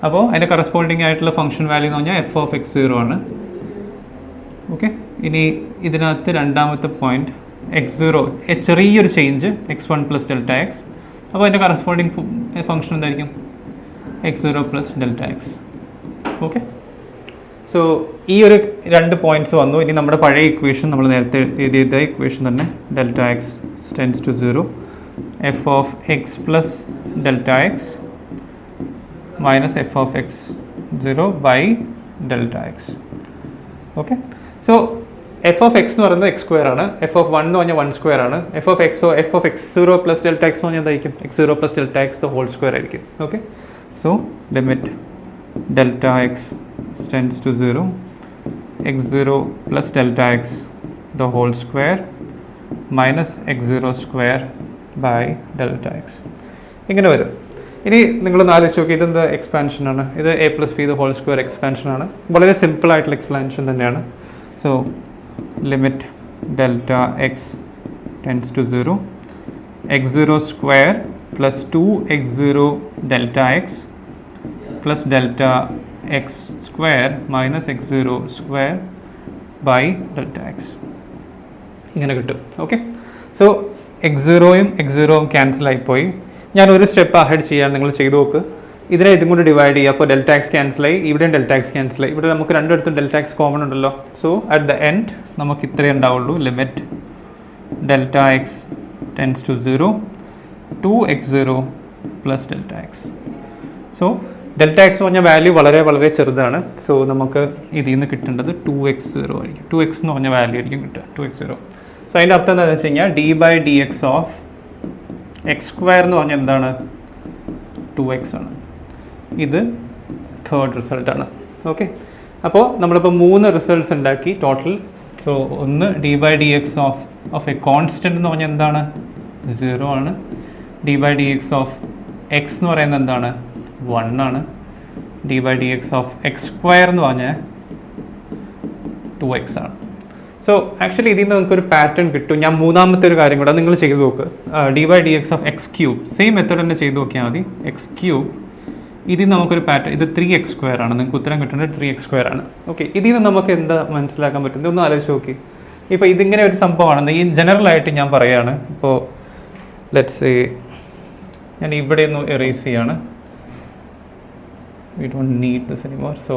അപ്പോൾ അതിൻ്റെ കറസ്പോണ്ടിങ് ആയിട്ടുള്ള ഫംഗ്ഷൻ വാല്യൂ എന്ന് പറഞ്ഞാൽ എഫ് ഓഫ് x0 ആണ്. ഓക്കെ, ഇനി ഇതിനകത്ത് രണ്ടാമത്തെ പോയിന്റ് x0, ചെറിയൊരു change x1 plus delta X. അപ്പോൾ അതിൻ്റെ കറസ്പോണ്ടിങ് ഫംഗ്ഷൻ എന്തായിരിക്കും? x0 plus delta x. Okay, so ഈ ഒരു 2 പോയിന്റ്സ് വന്നു. ഇനി നമ്മുടെ പഴയ ഇക്വേഷൻ, നമ്മൾ നേരത്തെ എഴുതിയ ഇക്വേഷൻ തന്നെ, delta x tends to 0, f of x plus delta x minus f of x 0 by delta x. Okay, so f of x എന്ന് പറയുന്നത് എക്സ് സ്ക്വയർ ആണ്. എഫ് ഓഫ് 1 എന്ന് പറഞ്ഞാൽ 1 സ്ക്വയർ ആണ്. F of x0 plus delta x എന്ന് പറഞ്ഞാൽ എന്തായിരിക്കും? x0 plus delta x the whole square ആയിരിക്കും. Okay, so limit delta x tends to 0, x0 plus delta x the whole square minus x zero square by delta x. ഇങ്ങനെ വരും. ഇനി നിങ്ങളൊന്ന് ആലോചിച്ച് നോക്കി, ഇതെന്ത് എക്സ്പാൻഷനാണ്? ഇത് a plus b the whole square എക്സ്പാൻഷനാണ്. വളരെ സിമ്പിളായിട്ടുള്ള എക്സ്പാൻഷൻ തന്നെയാണ്. So limit delta x tends to 0, x zero square plus 2x0 delta x plus delta x square minus x zero square by delta x. ഇങ്ങനെ കിട്ടും. Okay, so x സീറോയും cancel ആയിപ്പോയി. ഞാൻ ഒരു സ്റ്റെപ്പ് അഹെഡ് ചെയ്യാൻ, നിങ്ങൾ ചെയ്ത് നോക്ക്. ഇതിനെ ഇതും കൊണ്ട് ഡിവൈഡ് ചെയ്യുക. അപ്പോൾ ഡെൽറ്റ എക്സ് ക്യാൻസലായി, ഇവിടെയും ഡെൽറ്റ എക്സ് ക്യാൻസലായി. ഇവിടെ നമുക്ക് രണ്ടിടത്തും ഡെൽറ്റ എക്സ് കോമൺ ഉണ്ടല്ലോ. സോ അറ്റ് ദ എൻഡ് നമുക്ക് ഇത്രയേ ഉണ്ടാവുള്ളൂ. Limit delta x tends to 0, 2x0 plus delta x. So delta x എന്ന് പറഞ്ഞ വാല്യൂ വളരെ വളരെ ചെറുതാണ്. സോ നമുക്ക് ഇതിൽ നിന്ന് കിട്ടേണ്ടത് 2x0 ആയിരിക്കും. 2x എന്ന് പറഞ്ഞ വാല്യൂ ആയിരിക്കും കിട്ടുക, 2x0. സോ അതിൻ്റെ അർത്ഥം എന്താണെന്ന് വെച്ച് കഴിഞ്ഞാൽ d by d x of x square എന്ന് പറഞ്ഞാൽ എന്താണ്? 2x ആണ്. ഇത് തേർഡ് റിസൾട്ടാണ്. ഓക്കെ, അപ്പോൾ നമ്മളിപ്പോൾ 3 റിസൾട്ട്സ് ഉണ്ടാക്കി ടോട്ടൽ. സോ ഒന്ന് d by d x of a constant എന്ന് പറഞ്ഞാൽ എന്താണ്? 0 ആണ്. D by d x of x എന്ന് പറയുന്നത് എന്താണ്? 1 ആണ്. D by d x of x square എന്ന് പറഞ്ഞാൽ 2x ആണ്. സോ ആക്ച്വലി ഇതിൽ നിന്ന് നമുക്കൊരു പാറ്റേൺ കിട്ടും. ഞാൻ മൂന്നാമത്തെ ഒരു കാര്യം കൂടെ നിങ്ങൾ ചെയ്ത് നോക്ക്. D by d x of x cube same method തന്നെ ചെയ്ത് നോക്കിയാൽ മതി. എക്സ് ക്യൂബ് ഇതിൽ നമുക്കൊരു പാറ്റേൺ, ഇത് 3x² ആണ്. നിങ്ങൾക്ക് ഉത്തരം കിട്ടേണ്ടത് 3x² ആണ്. ഓക്കെ, ഇതിൽ നിന്ന് നമുക്ക് എന്താ മനസ്സിലാക്കാൻ പറ്റുന്നത്? ഒന്ന് ആലോചിച്ച് നോക്കി. ഇപ്പോൾ ഇതിങ്ങനെ ഒരു സംഭവമാണെന്ന് ഈ ജനറലായിട്ട് ഞാൻ പറയുകയാണ്. ഇപ്പോൾ ലെറ്റ്സ് സേ ഞാൻ ഇവിടെ ഒന്ന് എറേസ് ചെയ്യാണ്. We don't need this anymore. So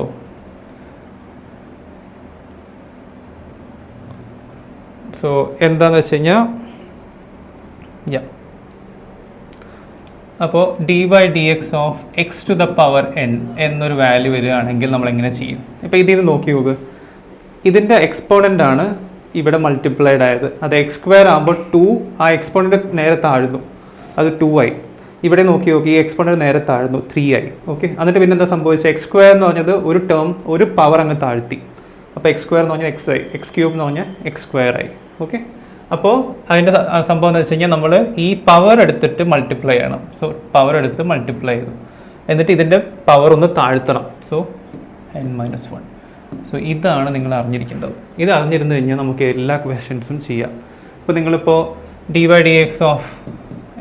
എന്താണെന്ന് വെച്ച് കഴിഞ്ഞാൽ അപ്പോൾ d by d x of x to the power n എന്നൊരു വാല്യൂ വരികയാണെങ്കിൽ നമ്മളെങ്ങനെ ചെയ്യും? ഇപ്പോൾ ഇതിൽ നിന്ന് നോക്കി നോക്ക്. ഇതിൻ്റെ എക്സ്പോണൻ്റ് ആണ് ഇവിടെ മൾട്ടിപ്ലൈഡ് ആയത്. അത് എക്സ് സ്ക്വയർ ആകുമ്പോൾ 2, ആ എക്സ്പോണൻ്റ് നേരെ താഴ്ന്നു, അത് 2 ആയി. ഇവിടെ നോക്കി നോക്കി, ഈ എക്സ്പോണൻ്റ് നേരെ താഴ്ന്നു, 3 ആയി. ഓക്കെ, എന്നിട്ട് പിന്നെ എന്താ സംഭവിച്ചത്? എക്സ് സ്ക്വയർ എന്ന് പറഞ്ഞത് ഒരു ടേം, ഒരു പവർ അങ്ങ് താഴ്ത്തി. അപ്പോൾ എക്സ് സ്ക്വയർ എന്ന് പറഞ്ഞാൽ എക്സ് ആയി, എക്സ് ക്യൂബ് എന്ന് പറഞ്ഞാൽ എക്സ് സ്ക്വയർ ആയി. ഓക്കെ, അപ്പോൾ അതിൻ്റെ സംഭവം എന്ന് വെച്ച് കഴിഞ്ഞാൽ നമ്മൾ ഈ പവർ എടുത്തിട്ട് മൾട്ടിപ്ലൈ ചെയ്യണം. സോ പവർ എടുത്ത് മൾട്ടിപ്ലൈ ചെയ്തു, എന്നിട്ട് ഇതിൻ്റെ പവർ ഒന്ന് താഴ്ത്തണം. So n-1. സോ ഇതാണ് നിങ്ങൾ അറിഞ്ഞിരിക്കേണ്ടത്. ഇത് അറിഞ്ഞിരുന്നു കഴിഞ്ഞാൽ നമുക്ക് എല്ലാ ക്വസ്റ്റ്യൻസും ചെയ്യാം. ഇപ്പോൾ നിങ്ങളിപ്പോൾ d by d x of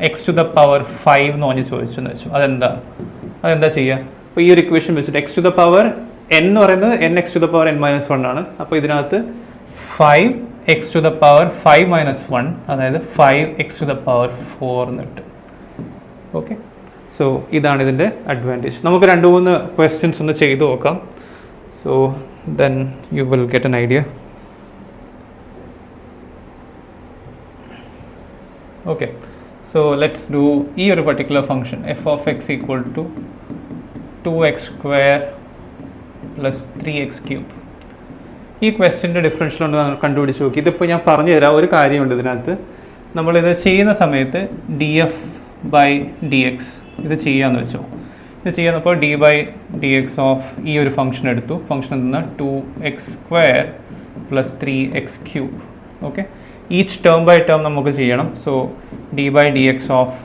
x to the power 5 എന്ന് പറഞ്ഞ് ചോദിച്ചെന്ന് വെച്ചു. അതെന്താ ചെയ്യുക? അപ്പോൾ ഈ ഒരു ഇക്വേഷൻ വെച്ചിട്ട് x to the power n എന്ന് പറയുന്നത് nx to the power n-1 ആണ്. അപ്പോൾ ഇതിനകത്ത് 5x ടു ദ പവർ 5-1, അതായത് 5x ടു ദ പവർ 4 എന്ന് കിട്ടും. ഓക്കെ, സോ ഇതാണ് ഇതിൻ്റെ അഡ്വാൻറ്റേജ്. നമുക്ക് 2-3 ക്വസ്റ്റ്യൻസ് ഒന്ന് ചെയ്തു നോക്കാം. So then you will get an idea. Okay, so let's do ഈ ഒരു particular function f of x equal to 2x² plus 3x³. ഈ ക്വസ്റ്റ്യൻ്റെ ഡിഫറൻഷ്യൽ ഉണ്ട് കണ്ടുപിടിച്ച് നോക്കി. ഇതിപ്പോൾ ഞാൻ പറഞ്ഞു തരാം. ഒരു കാര്യമുണ്ട് ഇതിനകത്ത്. നമ്മളിത് ചെയ്യുന്ന സമയത്ത് d f by d x ഇത് ചെയ്യാമെന്ന് വെച്ചോ. ഇത് ചെയ്യാന്നപ്പോൾ d by d x of ഈ ഒരു ഫംഗ്ഷൻ എടുത്തു. ഫംഗ്ഷൻ എന്നാൽ 2x² plus 3x³. Okay, each term by term നമുക്ക് ചെയ്യണം. So d by d x of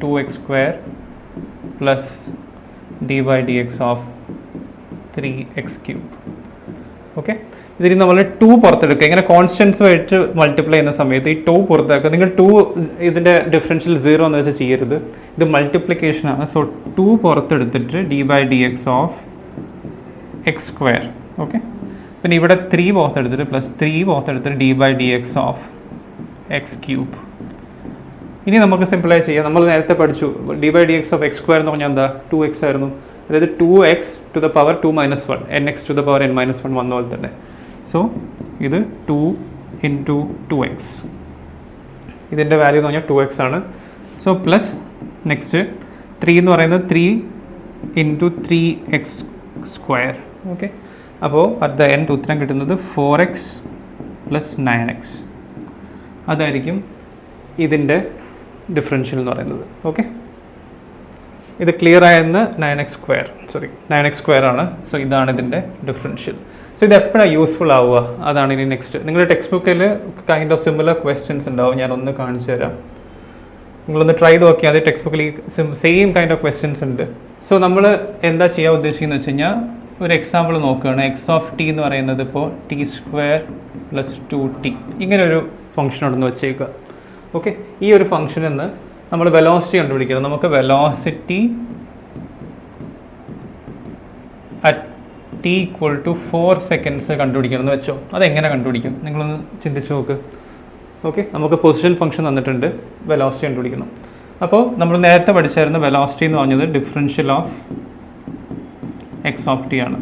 2x² plus d by d x of 3x³. Okay, ഇതിൽ നമ്മൾ 2 പുറത്തെടുക്കുക. ഇങ്ങനെ കോൺസ്റ്റൻസ് വെച്ച് മൾട്ടിപ്ലൈ ചെയ്യുന്ന സമയത്ത് ഈ 2 പുറത്തെടുക്കുക. നിങ്ങൾ 2 ഇതിൻ്റെ ഡിഫറൻഷ്യൽ 0 എന്ന് വെച്ചാൽ ചെയ്യരുത്. ഇത് മൾട്ടിപ്ലിക്കേഷനാണ്. സോ 2 പുറത്തെടുത്തിട്ട് d by d x of x². Okay, പിന്നെ ഇവിടെ 3 പുറത്തെടുത്തിട്ട് പ്ലസ് 3 പുറത്തെടുത്തിട്ട് d by d x of x³. ഇനി നമുക്ക് സിമ്പിളായി ചെയ്യാം. നമ്മൾ നേരത്തെ പഠിച്ചു d by d x of x² എന്ന് പറഞ്ഞാൽ എന്താ? 2x ആയിരുന്നു. അതായത് 2x to the power 2-1, nx to the power n-1 വന്ന പോലെ തന്നെ. സോ ഇത് 2 ഇൻറ്റു 2x, ഇതിൻ്റെ വാല്യൂ എന്ന് പറഞ്ഞാൽ 2x ആണ്. സോ പ്ലസ് നെക്സ്റ്റ് 3 എന്ന് പറയുന്നത് 3 ഇൻറ്റു 3x². ഓക്കെ, അപ്പോൾ അറ്റ് ദ എൻഡ് ഉത്തരം കിട്ടുന്നത് 4x പ്ലസ് 9x. അതായിരിക്കും ഇതിൻ്റെ ഡിഫറൻഷ്യൽ എന്ന് പറയുന്നത്. ഓക്കെ, ഇത് ക്ലിയർ ആയെന്ന് 9x² ആണ്. സോ ഇതാണ് ഇതിൻ്റെ ഡിഫറൻഷ്യൽ. സോ ഇത് എപ്പോഴാണ് യൂസ്ഫുൾ ആവുക അതാണ് ഇനി നെക്സ്റ്റ്. നിങ്ങളുടെ ടെക്സ്റ്റ് ബുക്കിൽ കൈൻഡ് ഓഫ് സിമിലർ ക്വസ്റ്റ്യൻസ് ഉണ്ടാവും, ഞാനൊന്ന് കാണിച്ചു തരാം. നിങ്ങളൊന്ന് ട്രൈ ചെയ്ത് നോക്കിയാൽ അത് ടെക്സ്റ്റ് ബുക്കിൽ ഈ സെയിം കൈൻഡ് ഓഫ് ക്വസ്റ്റ്യൻസ് ഉണ്ട്. സോ നമ്മൾ എന്താ ചെയ്യാൻ ഉദ്ദേശിക്കുന്നത് വെച്ച് കഴിഞ്ഞാൽ ഒരു എക്സാമ്പിൾ നോക്കുകയാണ്. എക്സ് ഓഫ് ടി എന്ന് പറയുന്നത് ഇപ്പോൾ t² + 2t ഇങ്ങനെ ഒരു ഫംഗ്ഷൻ ഉണ്ടെന്ന് വെച്ചേക്കുക. ഓക്കെ, ഈ ഒരു ഫംഗ്ഷനിൽ നിന്ന് നമ്മൾ വെലോസിറ്റി കണ്ടുപിടിക്കണം. നമുക്ക് വെലോസിറ്റി അറ്റ് t = 4 seconds കണ്ടുപിടിക്കണം എന്ന് വെച്ചോ. അതെങ്ങനെ കണ്ടുപിടിക്കും നിങ്ങളൊന്ന് ചിന്തിച്ച് നോക്ക്. ഓക്കെ, നമുക്ക് പൊസിഷൻ ഫംഗ്ഷൻ തന്നിട്ടുണ്ട്, വെലോസിറ്റി കണ്ടുപിടിക്കണം. അപ്പോൾ നമ്മൾ നേരത്തെ പഠിച്ചായിരുന്ന വെലോസിറ്റി എന്ന് പറഞ്ഞത് differential of X of T ആണ്.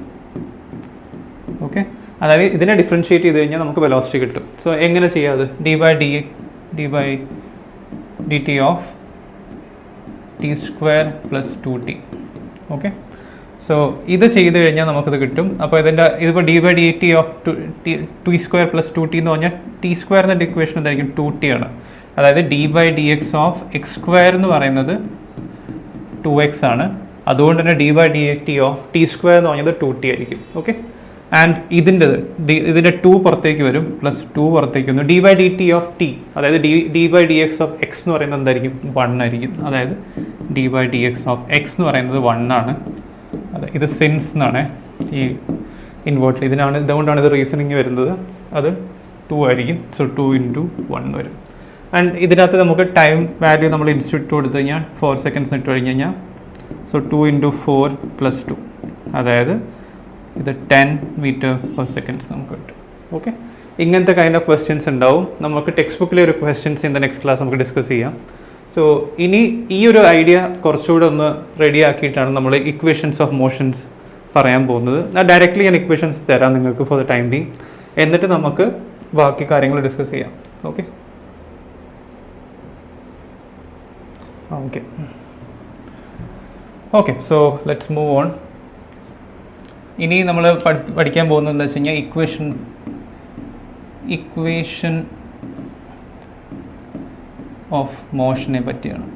ഓക്കെ, അതായത് ഇതിനെ ഡിഫറൻഷ്യേറ്റ് ചെയ്ത് കഴിഞ്ഞാൽ നമുക്ക് വെലോസിറ്റി കിട്ടും. സോ എങ്ങനെ ചെയ്യാതെ d/dt of t² + 2t. Okay, so ഇത് ചെയ്ത് കഴിഞ്ഞാൽ നമുക്കിത് കിട്ടും. അപ്പോൾ ഇതിപ്പോൾ d/dt ഓഫ് t² + 2t എന്ന് പറഞ്ഞാൽ t² എന്ന ഇക്വേഷൻ എന്തായിരിക്കും 2t ആണ്. അതായത് d/dx ഓഫ് x² എന്ന് പറയുന്നത് 2x ആണ്. അതുകൊണ്ട് തന്നെ d/dt ഓഫ് t² എന്ന് പറഞ്ഞത് 2t ആയിരിക്കും. ഓക്കെ, ആൻഡ് ഇതിൻ്റെ 2 പുറത്തേക്ക് വരും, +2 പുറത്തേക്ക് വന്നു. d/dt ഓഫ് t അതായത് d/dx ഓഫ് x എന്ന് പറയുന്നത് എന്തായിരിക്കും 1 ആയിരിക്കും. അതായത് d/dx ഓഫ് x എന്ന് പറയുന്നത് 1 ആണ്. അതെ, ഇത് സിൻസ് എന്നാണ് ഈ ഇൻവേർട്ടിൽ, ഇതുകൊണ്ടാണ് ഇത് റീസണിങ് വരുന്നത്. അത് 2 ആയിരിക്കും. സോ 2 × 1 വരും. ആൻഡ് ഇതിനകത്ത് നമുക്ക് ടൈം വാല്യൂ നമ്മൾ ഇൻസ്റ്റിറ്റ്യൂട്ട് കൊടുത്തു കഴിഞ്ഞാൽ 4 seconds ഇട്ട് കഴിഞ്ഞ് കഴിഞ്ഞാൽ സോ 2 × 4 + 2 അതായത് ഇത് 10 m/s നമുക്ക് കിട്ടും. ഓക്കെ, ഇങ്ങനത്തെ കൈൻഡ് ഓഫ് ക്വസ്റ്റ്യൻസ് ഉണ്ടാവും. നമുക്ക് ടെക്സ്റ്റ് ബുക്കിലെ ഒരു questions in the next class നമുക്ക് ഡിസ്കസ് ചെയ്യാം. സോ ഇനി ഈ ഒരു ഐഡിയ കുറച്ചുകൂടെ ഒന്ന് റെഡി ആക്കിയിട്ടാണ് നമ്മൾ ഇക്വേഷൻസ് ഓഫ് മോഷൻസ് പറയാൻ പോകുന്നത്. ഡയറക്റ്റ്ലി ഞാൻ ഇക്വേഷൻസ് തരാം നിങ്ങൾക്ക് ഫോർ ദ ടൈം ബീങ്, എന്നിട്ട് നമുക്ക് ബാക്കി കാര്യങ്ങൾ ഡിസ്കസ് ചെയ്യാം. Okay okay so let's move on. ഇനി നമ്മൾ പഠിക്കാൻ പോകുന്നത് എന്താ വെച്ച് കഴിഞ്ഞാൽ ഇക്വേഷൻ ഓഫ് മോഷനെ പറ്റിയാണ്.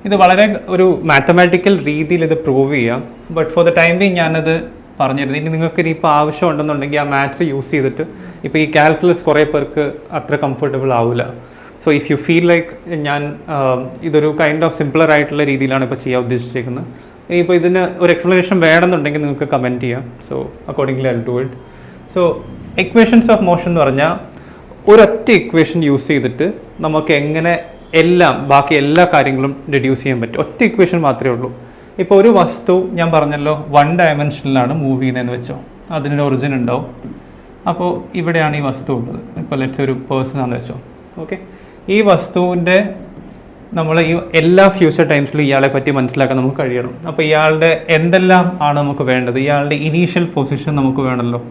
ഇത് വളരെ ഒരു മാത്തമാറ്റിക്കൽ രീതിയിൽ ഇത് പ്രൂവ് ചെയ്യാം. But for the time being ഞാനത് പറഞ്ഞിരുന്നു. ഇനി നിങ്ങൾക്ക് ഇപ്പോൾ ആവശ്യമുണ്ടെന്നുണ്ടെങ്കിൽ ആ മാത്സ് യൂസ് ചെയ്തിട്ട് ഇപ്പോൾ ഈ കാൽക്കുലസ് കുറേ പേർക്ക് അത്ര കംഫർട്ടബിൾ ആവില്ല. So if you feel like ഞാൻ ഇതൊരു കൈൻഡ് ഓഫ് സിംപ്ലർ ആയിട്ടുള്ള രീതിയിലാണ് ഇപ്പോൾ ചെയ്യാൻ ഉദ്ദേശിച്ചിരിക്കുന്നത്. ഇപ്പോൾ ഇതിന് ഒരു എക്സ്പ്ലനേഷൻ വേണമെന്നുണ്ടെങ്കിൽ നിങ്ങൾക്ക് കമൻറ്റ് ചെയ്യാം. So accordingly I will do it. So equations of motion എന്ന് പറഞ്ഞാൽ ഒരൊറ്റ ഇക്വേഷൻ യൂസ് ചെയ്തിട്ട് നമുക്ക് എങ്ങനെ ബാക്കി എല്ലാ കാര്യങ്ങളും റെഡ്യൂസ് ചെയ്യാൻ പറ്റും. ഒറ്റ ഇക്വേഷൻ മാത്രമേ ഉള്ളൂ. ഇപ്പോൾ ഒരു വസ്തു ഞാൻ പറഞ്ഞല്ലോ 1 dimensionലാണ് മൂവ് ചെയ്യുന്നതെന്ന് വെച്ചോ, അതിനൊരു ഒറിജിൻ ഉണ്ടാവും. അപ്പോൾ ഇവിടെയാണ് ഈ വസ്തു ഉള്ളത്. ഇപ്പോൾ ലെറ്റ്സ് ഒരു പേഴ്സൺ ആണെന്ന് വെച്ചോ. ഓക്കെ, ഈ വസ്തുവിൻ്റെ നമ്മൾ ഈ എല്ലാ ഫ്യൂച്ചർ ടൈംസിലും ഇയാളെ പറ്റി മനസ്സിലാക്കാൻ നമുക്ക് കഴിയണം. അപ്പോൾ ഇയാളുടെ എന്തെല്ലാം ആണ് നമുക്ക് വേണ്ടത്? ഇയാളുടെ ഇനീഷ്യൽ പൊസിഷൻ നമുക്ക് വേണമല്ലോ,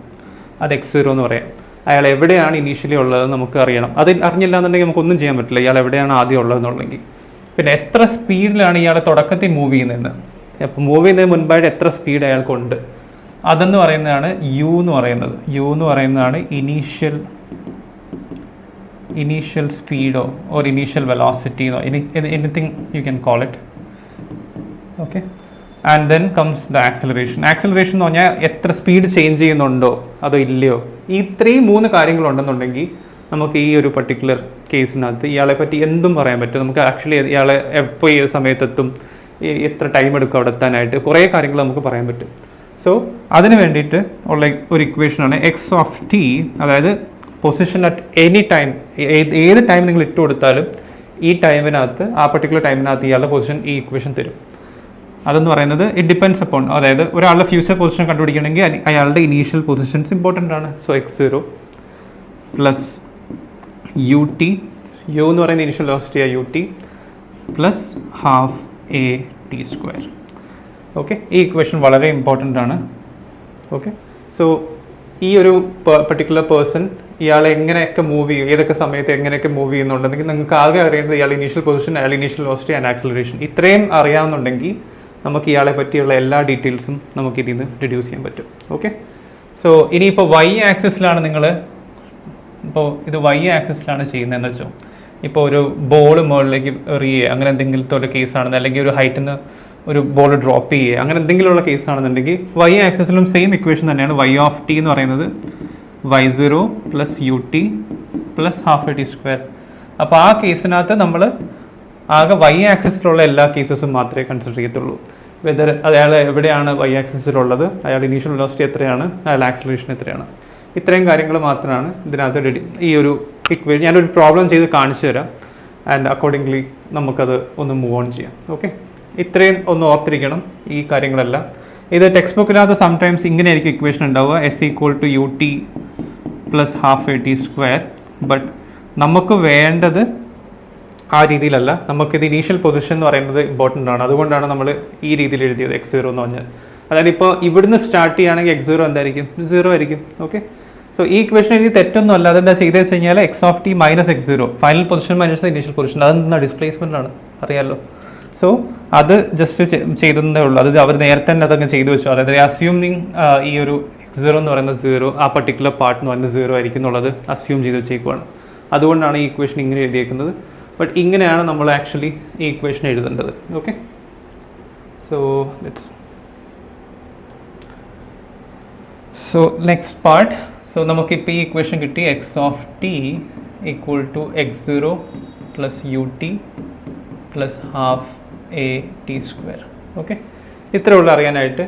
അത് x0 എന്ന് പറയാം. അയാൾ എവിടെയാണ് ഇനീഷ്യലി ഉള്ളത് നമുക്ക് അറിയണം. അത് അറിഞ്ഞില്ല എന്നുണ്ടെങ്കിൽ നമുക്കൊന്നും ചെയ്യാൻ പറ്റില്ല, ഇയാൾ എവിടെയാണ് ആദ്യം ഉള്ളതെന്നുണ്ടെങ്കിൽ. പിന്നെ എത്ര സ്പീഡിലാണ് ഇയാൾ തുടക്കത്തിൽ മൂവ് ചെയ്യുന്നതെന്ന്, അപ്പോൾ മൂവ് ചെയ്യുന്നതിന് മുൻപായിട്ട് എത്ര സ്പീഡ് അയാൾക്കുണ്ട്, അതെന്ന് പറയുന്നതാണ് u എന്ന് പറയുന്നത്. u എന്ന് പറയുന്നതാണ് ഇനീഷ്യൽ സ്പീഡോ ഓർ ഇനീഷ്യൽ വെലോസിറ്റിന്നോ anything you can call it. Okay, and then comes the acceleration. Acceleration എന്ന് പറഞ്ഞാൽ എത്ര സ്പീഡ് ചേഞ്ച് ചെയ്യുന്നുണ്ടോ അതോ ഇല്ലയോ. ഈ 3 കാര്യങ്ങളുണ്ടെന്നുണ്ടെങ്കിൽ നമുക്ക് ഈ ഒരു പർട്ടിക്കുലർ കേസിനകത്ത് ഇയാളെ പറ്റി എന്തും പറയാൻ പറ്റും. നമുക്ക് ആക്ച്വലി ഇയാളെ എപ്പോൾ ഈ സമയത്തെത്തും, എത്ര ടൈം എടുക്കും അവിടെ എത്താനായിട്ട്, കുറേ കാര്യങ്ങൾ നമുക്ക് പറയാൻ പറ്റും. സോ അതിന് വേണ്ടിയിട്ട് ഉള്ള ഒരു ഇക്വേഷനാണ് എക്സ് ഓഫ് ടി. അതായത് പൊസിഷൻ അറ്റ് എനി ടൈം, ഏത് ടൈം നിങ്ങൾ ഇട്ട് കൊടുത്താലും ഈ ടൈമിനകത്ത്, ആ പർട്ടിക്കുലർ ടൈമിനകത്ത് ഇയാളുടെ പൊസിഷൻ ഈ ഇക്വേഷൻ തരും. അതെന്ന് പറയുന്നത് ഇറ്റ് ഡിപ്പെൻഡ്സ് അപ്പോൺ, അതായത് ഒരാളുടെ ഫ്യൂച്ചർ പൊസിഷൻ കണ്ടുപിടിക്കണമെങ്കിൽ അയാളുടെ ഇനീഷ്യൽ പൊസിഷൻസ് ഇമ്പോർട്ടൻ്റ് ആണ്. So x0 plus ut, u എന്ന് പറയുന്ന initial velocity ut plus half a_t². Okay, ഈ ഇക്വേഷൻ വളരെ ഇമ്പോർട്ടൻ്റ് ആണ്. ഓക്കെ, സോ ഈ ഒരു പർട്ടിക്കുലർ പേഴ്സൺ ഇയാളെ എങ്ങനെയൊക്കെ മൂവ് ചെയ്യും, ഏതൊക്കെ സമയത്ത് എങ്ങനെയൊക്കെ മൂവ് ചെയ്യുന്നുണ്ടെങ്കിൽ നിങ്ങൾക്ക് ആകെ അറിയേണ്ടത് ഇയാൾ ഇനീഷ്യൽ പൊസിഷൻ, അയാൾ ഇനീഷ്യൽ വെലോസിറ്റി ആൻഡ് ആക്സിലറേഷൻ. ഇത്രയും അറിയാവുന്നുണ്ടെങ്കിൽ നമുക്ക് ഇയാളെ പറ്റിയുള്ള എല്ലാ ഡീറ്റെയിൽസും നമുക്ക് ഇതിൽ നിന്ന് റിഡ്യൂസ് ചെയ്യാൻ പറ്റും. ഓക്കെ, സോ ഇനിയിപ്പോൾ y ആക്സിസിലാണ് ഇത് y ആക്സിസിലാണ് ചെയ്യുന്നതെന്ന് വെച്ചോ. ഇപ്പോൾ ഒരു ബോൾ മുകളിലേക്ക് എറിയുക അങ്ങനെ എന്തെങ്കിലത്തെ ഒരു കേസാണെന്ന്, അല്ലെങ്കിൽ ഒരു ഹൈറ്റിൽ നിന്ന് ഒരു ബോൾ ഡ്രോപ്പ് ചെയ്യുക അങ്ങനെ എന്തെങ്കിലുമുള്ള കേസ് ആണെന്നുണ്ടെങ്കിൽ വൈ ആക്സിസിലും സെയിം ഇക്വേഷൻ തന്നെയാണ് y ഓഫ് ടി എന്ന് പറയുന്നത് y0 plus u t plus half a t square. അപ്പോൾ ആ കേസിനകത്ത് നമ്മൾ ആകെ y ആക്സിസിലുള്ള എല്ലാ കേസസും മാത്രമേ കൺസിഡർ ചെയ്യത്തുള്ളൂ. വെദർ അയാൾ എവിടെയാണ് y ആക്സിസിലുള്ളത്, അയാൾ ഇനീഷ്യൽ വെലോസിറ്റി എത്രയാണ്, അയാൾ ആക്സിലറേഷൻ എത്രയാണ്, ഇത്രയും കാര്യങ്ങൾ മാത്രമാണ് ഇതിനകത്ത് ഈ ഒരു ഇക്വേഷൻ ഞാനൊരു പ്രോബ്ലം ചെയ്ത് കാണിച്ചു തരാം. ആൻഡ് അക്കോർഡിംഗ്ലി നമുക്കത് ഒന്ന് മൂവ് ഓൺ ചെയ്യാം. ഓക്കെ, ഇത്രയും ഒന്ന് ഓർത്തിരിക്കണം ഈ കാര്യങ്ങളെല്ലാം. ഇത് ടെക്സ്റ്റ് ബുക്കിനകത്ത് സംടൈംസ് ഇങ്ങനെയായിരിക്കും ഇക്വേഷൻ ഉണ്ടാവുക, s equal to u t plus half a t square. But നമുക്ക് വേണ്ടത് ആ രീതിയിലല്ല. നമുക്കിത് ഇനീഷ്യൽ പൊസിഷൻ എന്ന് പറയുന്നത് ഇമ്പോർട്ടൻ്റ് ആണ്. അതുകൊണ്ടാണ് നമ്മൾ ഈ രീതിയിൽ എഴുതിയത് x0 എന്ന് പറഞ്ഞാൽ. അതായത് ഇപ്പോൾ ഇവിടുന്ന് സ്റ്റാർട്ട് ചെയ്യുകയാണെങ്കിൽ x0 എന്തായിരിക്കും, 0 ആയിരിക്കും. ഓക്കെ, സോ ഈ ഇക്വേഷൻ എഴുതി തെറ്റൊന്നും അല്ല. അതെന്താ ചെയ്തെന്ന് വെച്ച് കഴിഞ്ഞാൽ x of t minus x0, final position minus initial position, അതെന്താ ഡിസ്പ്ലേസ്മെൻ്റ് ആണ്, അറിയാമല്ലോ. സോ അത് ജസ്റ്റ് ചെയ്തതേ ഉള്ളൂ. അത് അവർ നേരത്തെ തന്നെ അതങ്ങ് ചെയ്തു വെച്ചു. അതായത് അസ്യൂമിങ് ഈ ഒരു x0 എന്ന് പറയുന്നത് 0, ആ പർട്ടിക്കുലർ പാർട്ട് എന്ന് പറയുന്നത് 0 ആയിരിക്കും എന്നുള്ളത് അസ്യൂം ചെയ്ത് വെച്ചേക്കുവാണ്. അതുകൊണ്ടാണ് ഈ ഇക്വേഷൻ ഇങ്ങനെ എഴുതിയേക്കുന്നത്. ബട്ട് ഇങ്ങനെയാണ് നമ്മൾ ആക്ച്വലി ഈ ഇക്വേഷൻ എഴുതേണ്ടത്. Okay, so next part. So നമുക്കിപ്പോൾ ഈ ഇക്വേഷൻ കിട്ടി, x of t equal to x0 plus u t plus half a t square. Okay, ഇത്രയേ ഉള്ളൂ അറിയാനായിട്ട്.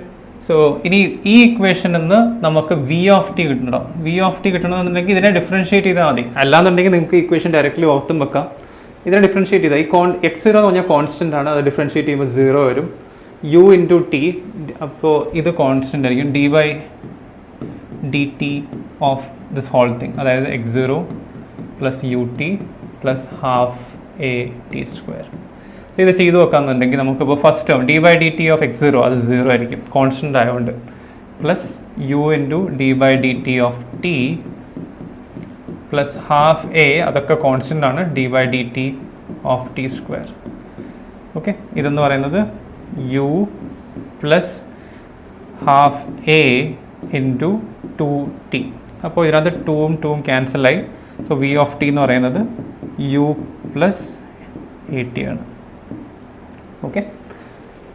സോ ഇനി ഈ ഇക്വേഷനിൽ നിന്ന് നമുക്ക് വി ഓഫ് ടി കിട്ടണം. വി ഓഫ് ടി കിട്ടണമെന്നുണ്ടെങ്കിൽ ഇതിനെ ഡിഫറൻഷ്യേറ്റ് ചെയ്താൽ മതി. അല്ലാന്നുണ്ടെങ്കിൽ നിങ്ങൾക്ക് ഇക്വേഷൻ ഡയറക്റ്റ്ലി ഓർത്തും വെക്കാം. ഇതിനെ ഡിഫറൻഷ്യേറ്റ് ചെയ്താൽ ഈ x0 എന്ന് പറഞ്ഞാൽ കോൺസ്റ്റൻ്റ് ആണ്, അത് ഡിഫറൻഷ്യേറ്റ് ചെയ്യുമ്പോൾ 0 വരും. യു ഇൻറ്റു ടി, അപ്പോൾ ഇത് കോൺസ്റ്റൻ്റ് ആയിരിക്കും, d by d t of this whole thing, അതായത് x0 plus u t plus half a t square. So ഇത് ചെയ്ത് വെക്കാമെന്നുണ്ടെങ്കിൽ നമുക്കിപ്പോൾ first term d by d t of x0 അത് 0 ആയിരിക്കും, കോൺസ്റ്റൻ്റ് ആയതുകൊണ്ട്, plus u into d by d t of t plus half a, അതൊക്കെ constant ആണ്, d by d t of t square. Okay, ഇതെന്ന് പറയുന്നത് u plus half a into 2t. അപ്പോൾ ഇതിനകത്ത് 2ഉം 2ഉം ക്യാൻസലായി. So we of t എന്ന് പറയുന്നത് u plus A T ആണ്. Okay,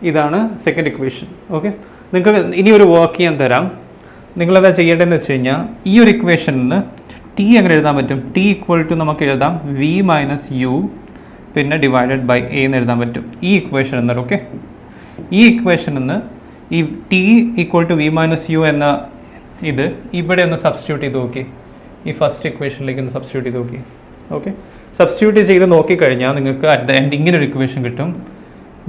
ഇതാണ് സെക്കൻഡ് ഇക്വേഷൻ. ഓക്കെ, നിങ്ങൾക്ക് ഇനി ഒരു വർക്ക് ചെയ്യാൻ തരാം. നിങ്ങളെന്താ ചെയ്യേണ്ടതെന്ന് വെച്ച് കഴിഞ്ഞാൽ ഈ ഒരു ഇക്വേഷനിൽ നിന്ന് ടി എങ്ങനെ എഴുതാൻ പറ്റും, ടി ഈക്വൽ ടു നമുക്ക് എഴുതാം വി മൈനസ് യു പിന്നെ ഡിവൈഡഡ് ബൈ എ എന്ന് എഴുതാൻ പറ്റും ഈ ഇക്വേഷൻ എന്നാൽ. ഓക്കെ, ഈ ഇക്വേഷനിൽ നിന്ന് ഈ t equal to v minus u എന്ന ഇത് ഇവിടെ ഒന്ന് സബ്സ്റ്റിറ്റ്യൂട്ട് ചെയ്ത് നോക്കി, ഈ ഫസ്റ്റ് ഇക്വേഷനിലേക്ക് ഒന്ന് സബ്സ്റ്റിറ്റ്യൂട്ട് ചെയ്ത് നോക്കി. ഓക്കെ, സബ്സ്റ്റിറ്റ്യൂട്ട് ചെയ്ത് നോക്കിക്കഴിഞ്ഞാൽ നിങ്ങൾക്ക് അറ്റ് ദ എൻഡ് ഇങ്ങനെ ഒരു ഇക്വേഷൻ കിട്ടും,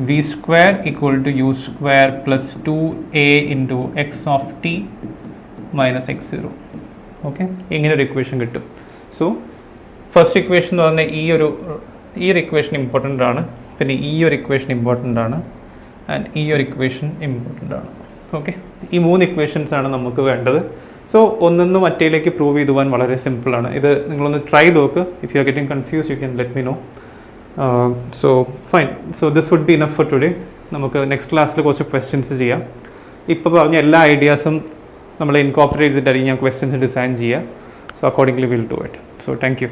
v square equal to u square plus 2a into x of t minus x0. Okay, ഇങ്ങനെ ഒരു ഇക്വേഷൻ കിട്ടും. സോ ഫസ്റ്റ് ഇക്വേഷൻ എന്ന് പറഞ്ഞാൽ ഈ ഒരു ഇക്വേഷൻ ഇമ്പോർട്ടൻ്റ് ആണ്, പിന്നെ ഈ ഒരു ഇക്വേഷൻ ഇമ്പോർട്ടൻ്റ് ആണ്, ആൻഡ് ഈ ഒരു ഇക്വേഷൻ ഇമ്പോർട്ടൻ്റ് ആണ്. ഓക്കെ, ഈ 3 ഇക്വേഷൻസ് ആണ് നമുക്ക് വേണ്ടത്. സോ ഒന്നൊന്ന് മറ്റേലേക്ക് പ്രൂവ് ചെയ്ത് പോകാൻ വളരെ സിമ്പിളാണ്. ഇത് നിങ്ങളൊന്ന് ട്രൈ നോക്ക്. If you are getting confuse you can let me know. So fine, so this would be enough for today. നമുക്ക് നെക്സ്റ്റ് ക്ലാസ്സിൽ കുറച്ച് ക്വസ്റ്റ്യൻസ് ചെയ്യാം. ഇപ്പോൾ പറഞ്ഞ എല്ലാ ഐഡിയാസും നമ്മൾ ഇൻകോപ്പറേറ്റ് ചെയ്തിട്ടായിരിക്കും ഞാൻ ക്വസ്റ്റ്യൻസ് ഡിസൈൻ ചെയ്യുക. So accordingly will do it. So thank you.